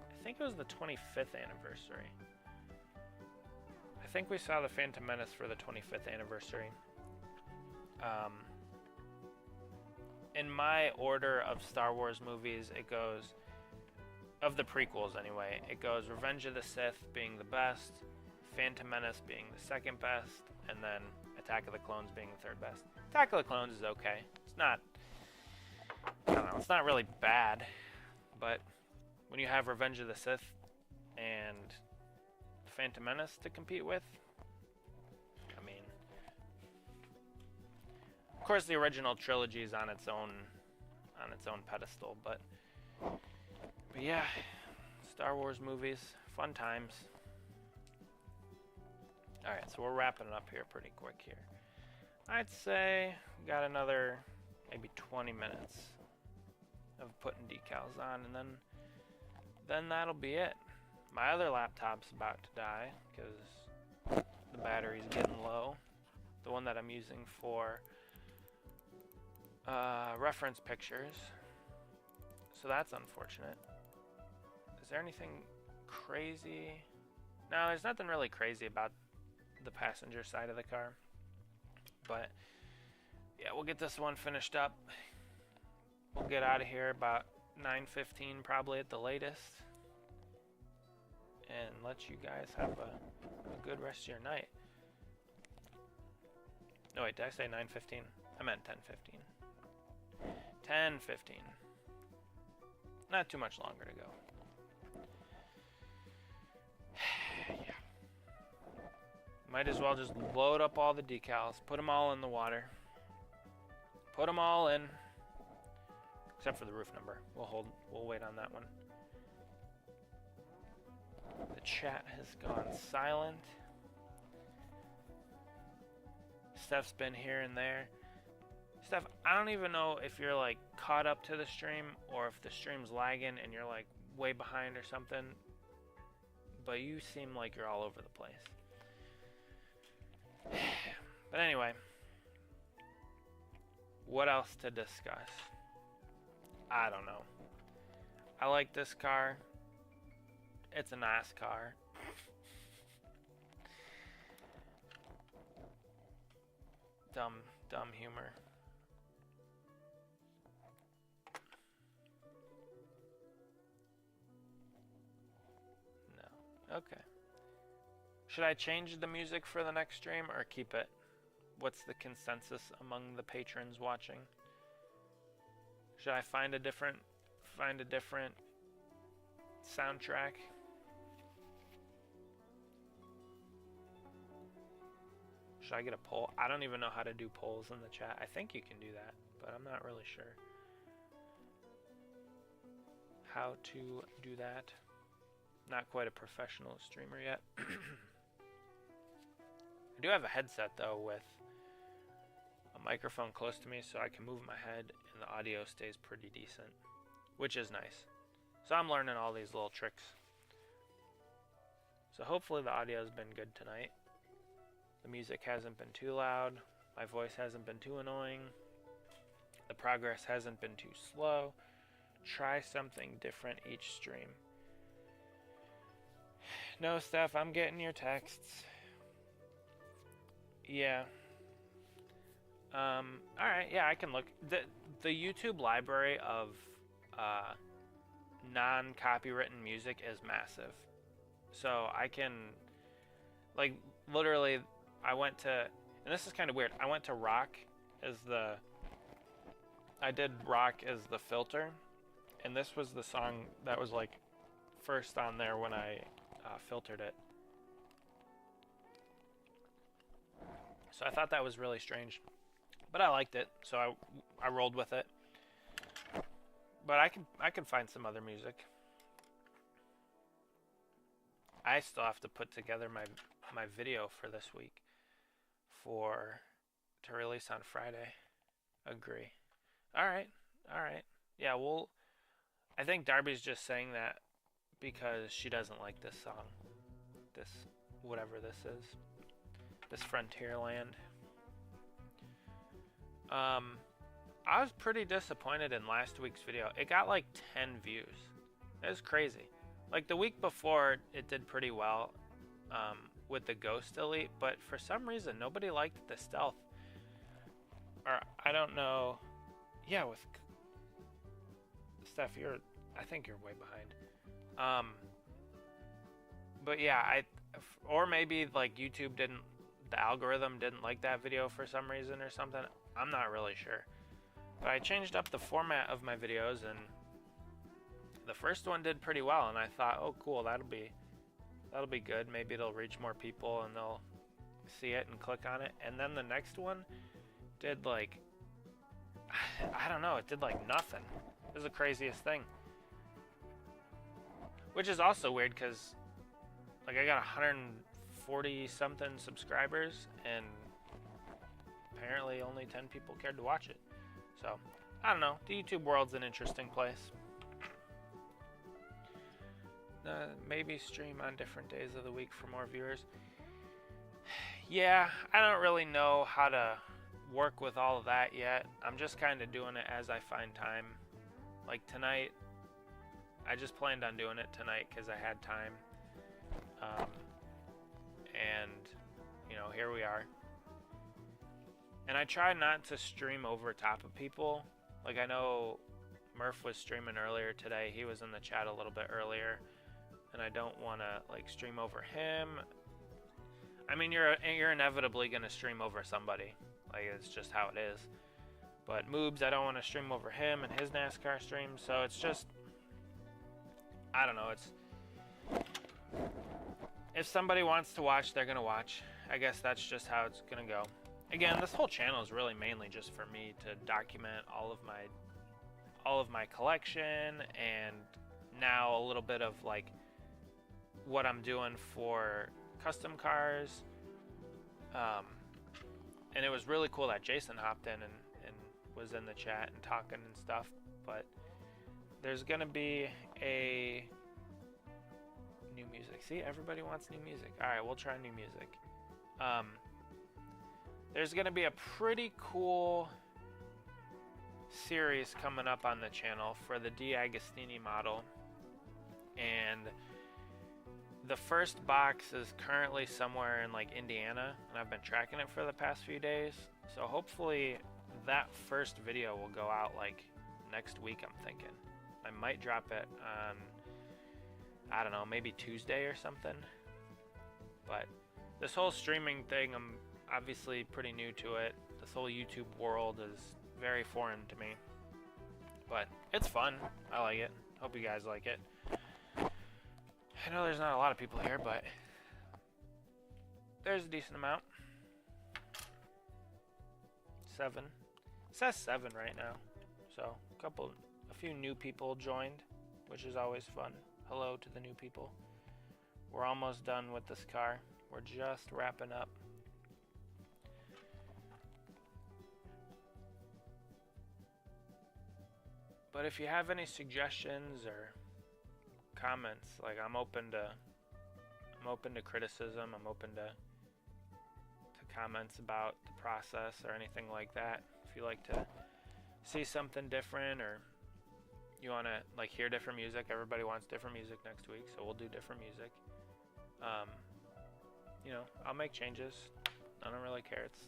I think it was the 25th anniversary. I think we saw the Phantom Menace for the 25th anniversary. In my order of Star Wars movies, it goes, of the prequels anyway, it goes Revenge of the Sith being the best, Phantom Menace being the second best, and then Attack of the Clones being the third best. Attack of the Clones is okay. It's not, I don't know, it's not really bad, but when you have Revenge of the Sith and Phantom Menace to compete with, I mean, of course the original trilogy is on its own pedestal, but yeah, Star Wars movies, fun times. Alright, so we're wrapping it up here pretty quick here. I'd say we got another maybe 20 minutes of putting decals on, and then that'll be it. My other laptop's about to die because the battery's getting low. The one that I'm using for reference pictures. So that's unfortunate. Is there anything crazy? No, there's nothing really crazy about the passenger side of the car. But yeah, we'll get this one finished up. We'll get out of here about 9:15 probably at the latest. And let you guys have a good rest of your night. No, wait, did I say 9:15? I meant 10:15. 10:15. Not too much longer to go. Yeah. Might as well just load up all the decals, put them all in the water. Put them all in. Except for the roof number. We'll wait on that one. The chat has gone silent. Steph's been here and there. Steph, I don't even know if you're like caught up to the stream or if the stream's lagging and you're like way behind or something. But you seem like you're all over the place. But anyway, what else to discuss? I don't know. I like this car. It's a nice car. Dumb humor. No. Okay. Should I change the music for the next stream or keep it? What's the consensus among the patrons watching? Should I find a different soundtrack? Should I get a poll? I don't even know how to do polls in the chat. I think you can do that, but I'm not really sure how to do that. Not quite a professional streamer yet. I do have a headset though with a microphone close to me so I can move my head and the audio stays pretty decent, which is nice. So I'm learning all these little tricks. So hopefully the audio's been good tonight. The music hasn't been too loud. My voice hasn't been too annoying. The progress hasn't been too slow. Try something different each stream. No, Steph, I'm getting your texts. Yeah. Alright, yeah, I can look. The YouTube library of non-copywritten music is massive. So I can, like, literally, I went to, and this is kind of weird, I went to rock as I did rock as the filter, and this was the song that was, like, first on there when I filtered it. So I thought that was really strange, but I liked it, so I rolled with it. But I can find some other music. I still have to put together my video for this week to release on Friday. Agree. All right. Yeah, well, I think Darby's just saying that because she doesn't like this song. This, whatever this is. This Frontierland. I was pretty disappointed in last week's video. It got like 10 views. It was crazy. Like the week before, it did pretty well with the Ghost Elite, but for some reason, nobody liked the Stealth. Or I don't know. Yeah, with Steph, I think you're way behind. But yeah, or maybe like YouTube the algorithm didn't like that video for some reason or something. I'm not really sure. But I changed up the format of my videos, and the first one did pretty well, and I thought, oh cool, that'll be good. Maybe it'll reach more people and they'll see it and click on it. And then the next one did like, I don't know, it did like nothing. It was the craziest thing. Which is also weird because like I got 140 something subscribers and apparently only 10 people cared to watch it. So, I don't know. The YouTube world's an interesting place. Maybe stream on different days of the week for more viewers. Yeah, I don't really know how to work with all of that yet. I'm just kind of doing it as I find time. Like tonight, I just planned on doing it tonight because I had time. And, you know, here we are. And I try not to stream over top of people. Like I know Murph was streaming earlier today. He was in the chat a little bit earlier. And I don't want to like stream over him. I mean, you're inevitably going to stream over somebody. Like it's just how it is. But Moobs, I don't want to stream over him and his NASCAR stream. So it's just, I don't know. It's, if somebody wants to watch, they're going to watch. I guess that's just how it's going to go. Again, this whole channel is really mainly just for me to document all of my collection, and now a little bit of like what I'm doing for custom cars. And it was really cool that Jason hopped in and was in the chat and talking and stuff. But there's gonna be a new music. See, everybody wants new music. All right, we'll try new music. There's going to be a pretty cool series coming up on the channel for the D'Agostini model. And the first box is currently somewhere in like Indiana, and I've been tracking it for the past few days. So hopefully that first video will go out like next week, I'm thinking. I might drop it on, I don't know, maybe Tuesday or something. But this whole streaming thing, I'm obviously pretty new to it. This whole YouTube world is very foreign to me, but it's fun. I like it. Hope you guys like it. I know there's not a lot of people here, but there's a decent amount. 7. It says 7 right now. So a few new people joined, which is always fun. Hello to the new people. We're almost done with this car. We're just wrapping up. But if you have any suggestions or comments, like I'm open to criticism. I'm open to comments about the process or anything like that. If you like to see something different, or you want to like hear different music, everybody wants different music next week, so we'll do different music. Um, you know, I'll make changes. I don't really care. It's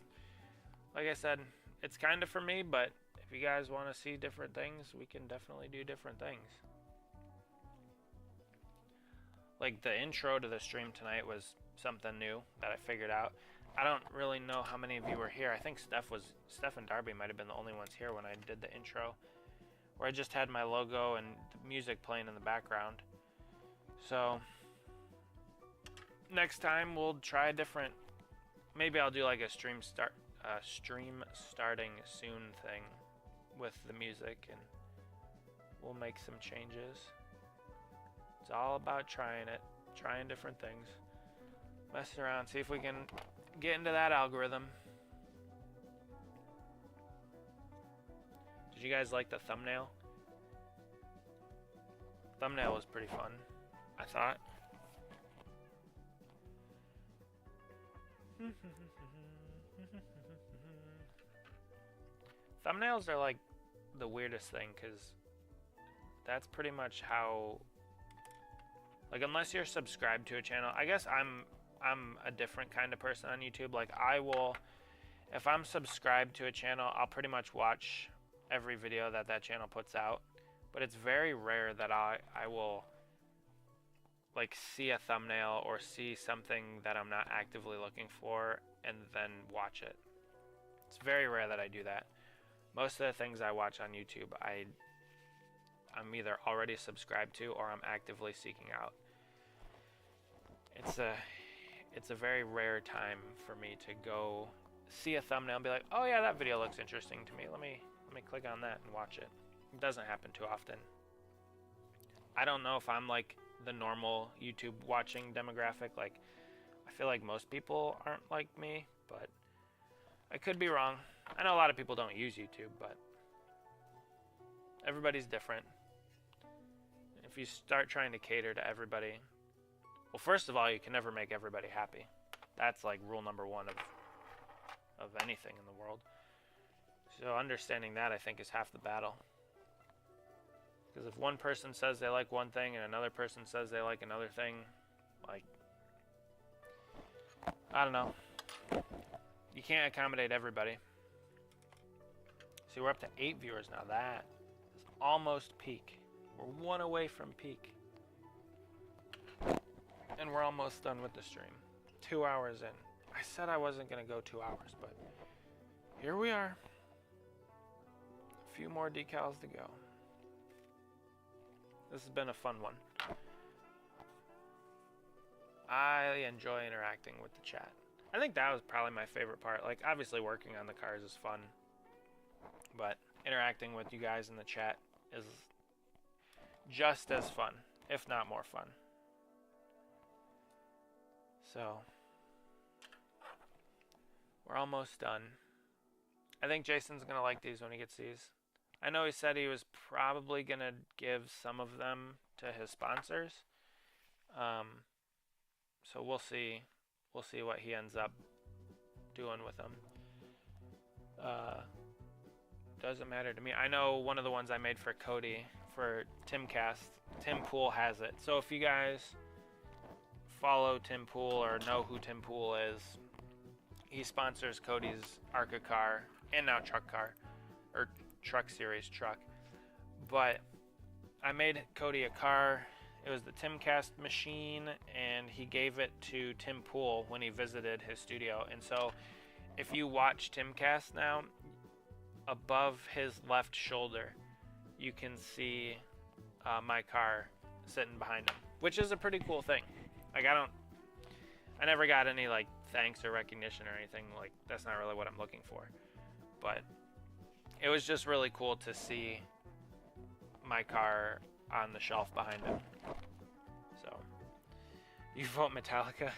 like I said, it's kind of for me, but if you guys want to see different things, we can definitely do different things. Like the intro to the stream tonight was something new that I figured out. I don't really know how many of you were here. I think Steph and Darby might have been the only ones here when I did the intro, where I just had my logo and the music playing in the background. So next time we'll try a different. Maybe I'll do like a stream starting soon thing with the music, and we'll make some changes. It's all about trying different things, messing around, see if we can get into that algorithm. Did you guys like the thumbnail? Thumbnail was pretty fun, I thought. Thumbnails are like the weirdest thing, because that's pretty much how, like, unless you're subscribed to a channel, I guess I'm a different kind of person on YouTube. Like, I will, if I'm subscribed to a channel, I'll pretty much watch every video that channel puts out, but it's very rare that I will like see a thumbnail or see something that I'm not actively looking for and then watch it. It's very rare that I do that. Most of the things I watch on YouTube, I'm either already subscribed to or I'm actively seeking out. It's a very rare time for me to go see a thumbnail and be like, oh yeah, that video looks interesting to me. Let me click on that and watch it. It doesn't happen too often. I don't know if I'm like the normal YouTube watching demographic. Like, I feel like most people aren't like me, but I could be wrong. I know a lot of people don't use YouTube, but everybody's different. If you start trying to cater to everybody, well, first of all, you can never make everybody happy. That's like rule number one of anything in the world. So understanding that, I think, is half the battle. Because if one person says they like one thing and another person says they like another thing, like, I don't know. You can't accommodate everybody. See, we're up to 8 viewers now. That is almost peak. We're 1 away from peak. And we're almost done with the stream. 2 hours in. I said I wasn't going to go 2 hours, but here we are. A few more decals to go. This has been a fun one. I enjoy interacting with the chat. I think that was probably my favorite part. Like, obviously working on the cars is fun, but interacting with you guys in the chat is just as fun, if not more fun. So, we're almost done. I think Jason's going to like these when he gets these. I know he said he was probably going to give some of them to his sponsors. So we'll see. We'll see what he ends up doing with them. Doesn't matter to me. I know one of the ones I made for Cody, for Timcast, Tim Pool has it. So if you guys follow Tim Pool or know who Tim Pool is, he sponsors Cody's ARCA car and now truck car, or truck series truck. But I made Cody a car. It was the Timcast machine, and he gave it to Tim Pool when he visited his studio. And so if you watch Timcast now, above his left shoulder, you can see my car sitting behind him, which is a pretty cool thing. Like, I never got any like thanks or recognition or anything. Like, that's not really what I'm looking for. But it was just really cool to see my car on the shelf behind him. So, you vote Metallica?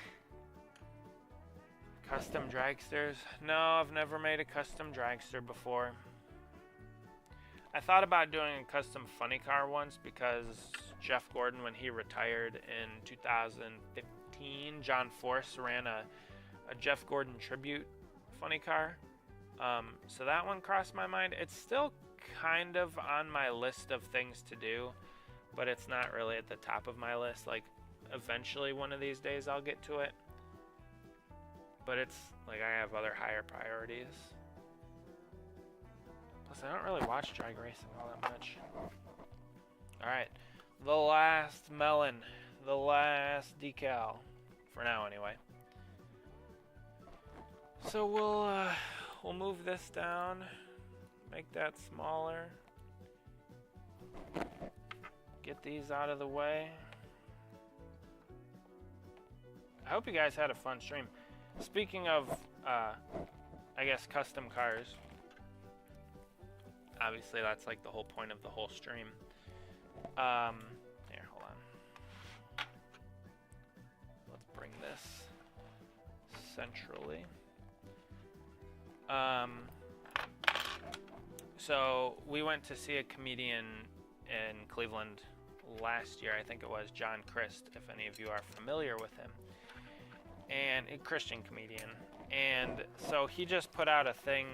Custom dragsters? No, I've never made a custom dragster before. I thought about doing a custom funny car once because Jeff Gordon, when he retired in 2015, John Force ran a Jeff Gordon tribute funny car. So that one crossed my mind. It's still kind of on my list of things to do, but it's not really at the top of my list. Like, eventually one of these days I'll get to it. But it's like I have other higher priorities. Plus, I don't really watch drag racing all that much. Alright, the last melon. The last decal. For now, anyway. So we'll move this down. Make that smaller. Get these out of the way. I hope you guys had a fun stream. Speaking of, I guess, custom cars. Obviously, that's like the whole point of the whole stream. Here, hold on. Let's bring this centrally. So we went to see a comedian in Cleveland last year. I think it was John Christ, if any of you are familiar with him. And a Christian comedian. And so he just put out a thing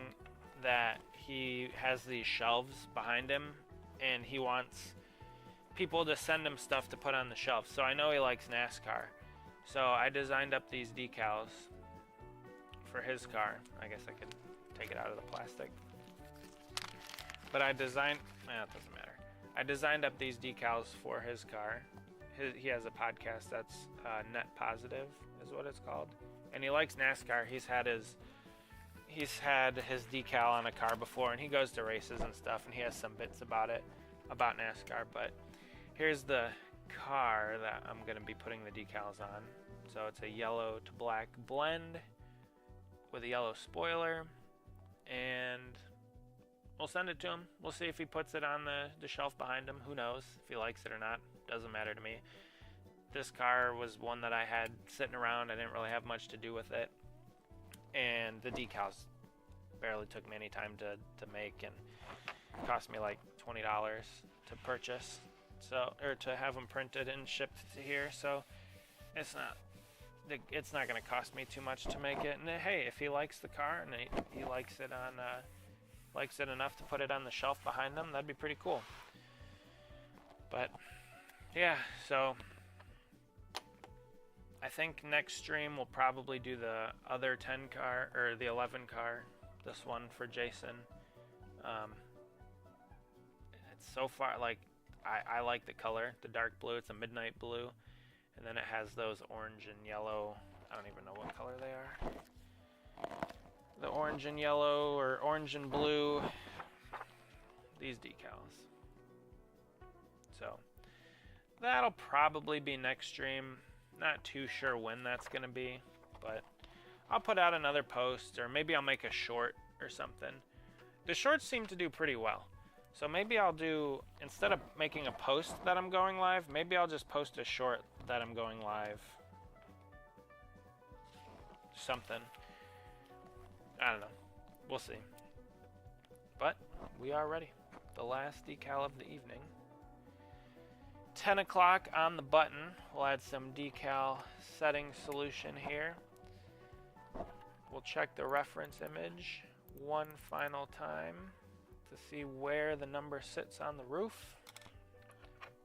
that he has these shelves behind him, and he wants people to send him stuff to put on the shelves. So I know he likes NASCAR. So I designed up these decals for his car. I guess I could take it out of the plastic. But I designed, it doesn't matter. I designed up these decals for his car. He has a podcast that's Net Positive is what it's called. And he likes NASCAR. He's had his decal on a car before, and he goes to races and stuff, and he has some bits about it, about NASCAR. But here's the car that I'm going to be putting the decals on. So it's a yellow to black blend with a yellow spoiler, and we'll send it to him. We'll see if he puts it on the shelf behind him. Who knows if he likes it or not. Doesn't matter to me. This car was one that I had sitting around. I didn't really have much to do with it. And the decals barely took me any time to make, and it cost me like $20 to purchase. So, or to have them printed and shipped to here. So it's not going to cost me too much to make it. And hey, if he likes the car and he likes it likes it enough to put it on the shelf behind him, that'd be pretty cool. But yeah, so I think next stream we'll probably do the other 10 car, or the 11 car, this one for Jason. It's so far, like, I like the color, the dark blue. It's a midnight blue, and then it has those orange and yellow, I don't even know what color they are. The orange and yellow, or orange and blue, these decals. So that'll probably be next stream. Not too sure when that's going to be, but I'll put out another post, or maybe I'll make a short or something. The shorts seem to do pretty well. So maybe I'll do, instead of making a post that I'm going live, maybe I'll just post a short that I'm going live. Something. I don't know. We'll see. But we are ready. The last decal of the evening. 10 o'clock on the button. We'll add some decal setting solution here. We'll check the reference image one final time to see where the number sits on the roof.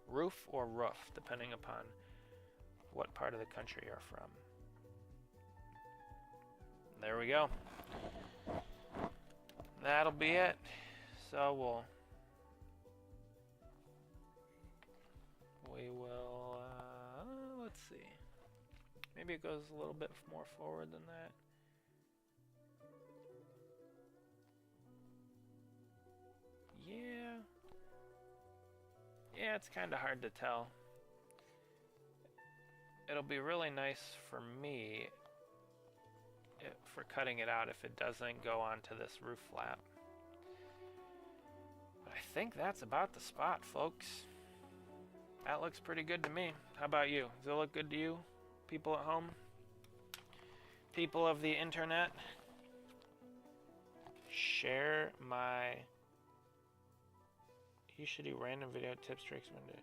Roof or roof, depending upon what part of the country you're from. There we go. That'll be it. So we will, let's see. Maybe it goes a little bit more forward than that. Yeah, it's kind of hard to tell. It'll be really nice for me for cutting it out if it doesn't go onto this roof flap. But I think that's about the spot, folks. That looks pretty good to me. How about you? Does it look good to you, people at home? People of the internet? Share my... You should do random video tips, tricks, when to...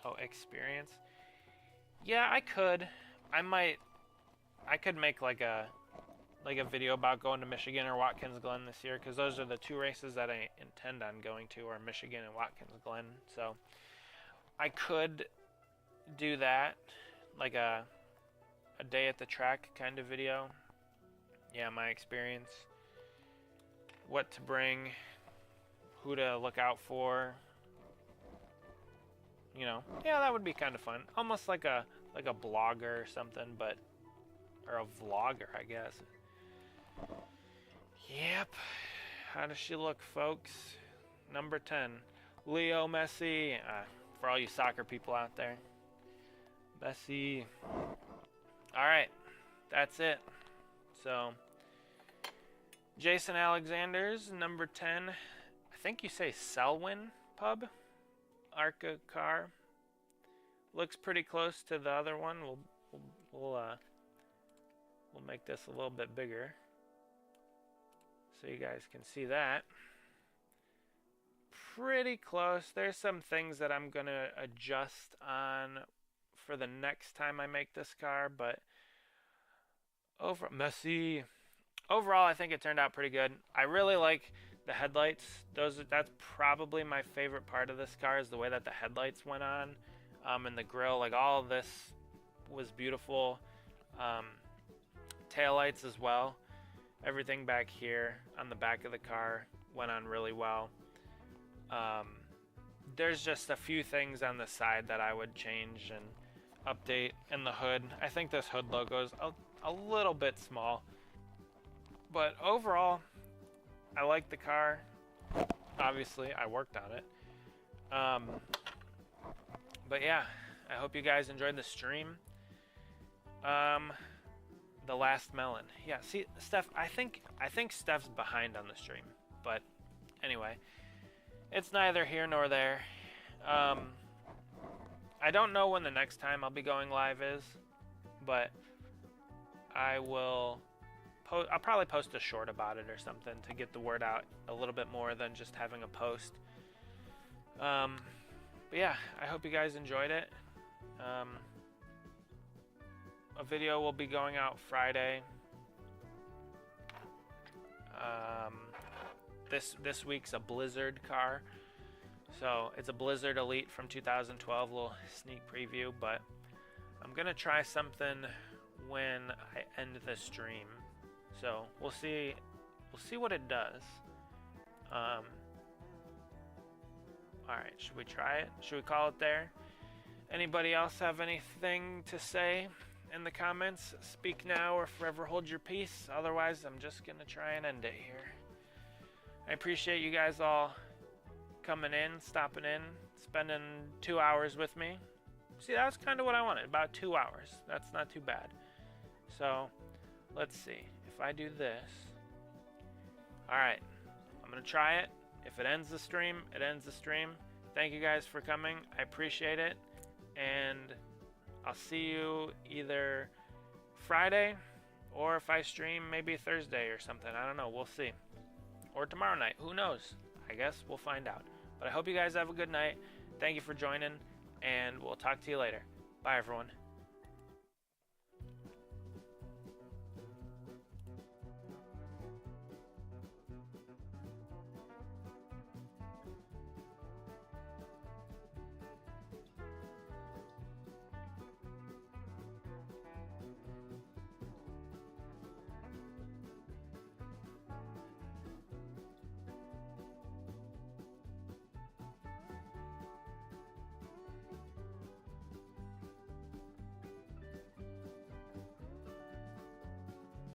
Oh, experience? Yeah, I could. I could make like a video about going to Michigan or Watkins Glen this year, because those are the two races that I intend on going to, are Michigan and Watkins Glen. So I could do that, like a day at the track kind of video. Yeah, my experience, what to bring, who to look out for. You know, yeah, that would be kind of fun. Almost like a blogger or something, but or a vlogger, I guess. Yep. How does she look, folks? Number 10, Leo Messi. For all you soccer people out there, Messi. All right, that's it. So, Jason Alexander's number 10. I think you say Selwyn Pub. ARCA car. Looks pretty close to the other one. We'll make this a little bit bigger so you guys can see that. Pretty close. There's some things that I'm gonna adjust on for the next time I make this car, but overall I think it turned out pretty good. I really like the headlights. That's probably my favorite part of this car, is the way that the headlights went on, and the grille. Like, all of this was beautiful. Taillights as well. Everything back here on the back of the car went on really well. There's just a few things on the side that I would change and update in the hood. I think this hood logo is a little bit small, but overall I like the car. Obviously I worked on it, but yeah, I hope you guys enjoyed the stream. The last melon. Yeah, see, Steph, I think Steph's behind on the stream, but anyway, it's neither here nor there. I don't know when the next time I'll be going live is, but I'll probably post a short about it or something to get the word out a little bit more than just having a post. But yeah, I hope you guys enjoyed it. A video will be going out Friday. This week's a Blizzard car. So it's a Blizzard Elite from 2012, little sneak preview, but I'm gonna try something when I end the stream. So we'll see what it does. Alright, should we try it? Should we call it there? Anybody else have anything to say in the comments? Speak now or forever hold your peace. Otherwise, I'm just gonna try and end it here. I appreciate you guys all coming in, stopping in, spending 2 hours with me. See, that's kind of what I wanted, about 2 hours. That's not too bad. So, let's see. If I do this. Alright, I'm going to try it. If it ends the stream, it ends the stream. Thank you guys for coming. I appreciate it. And I'll see you either Friday, or if I stream, maybe Thursday or something. I don't know. We'll see. Or tomorrow night. Who knows? I guess we'll find out. But I hope you guys have a good night. Thank you for joining, and we'll talk to you later. Bye, everyone.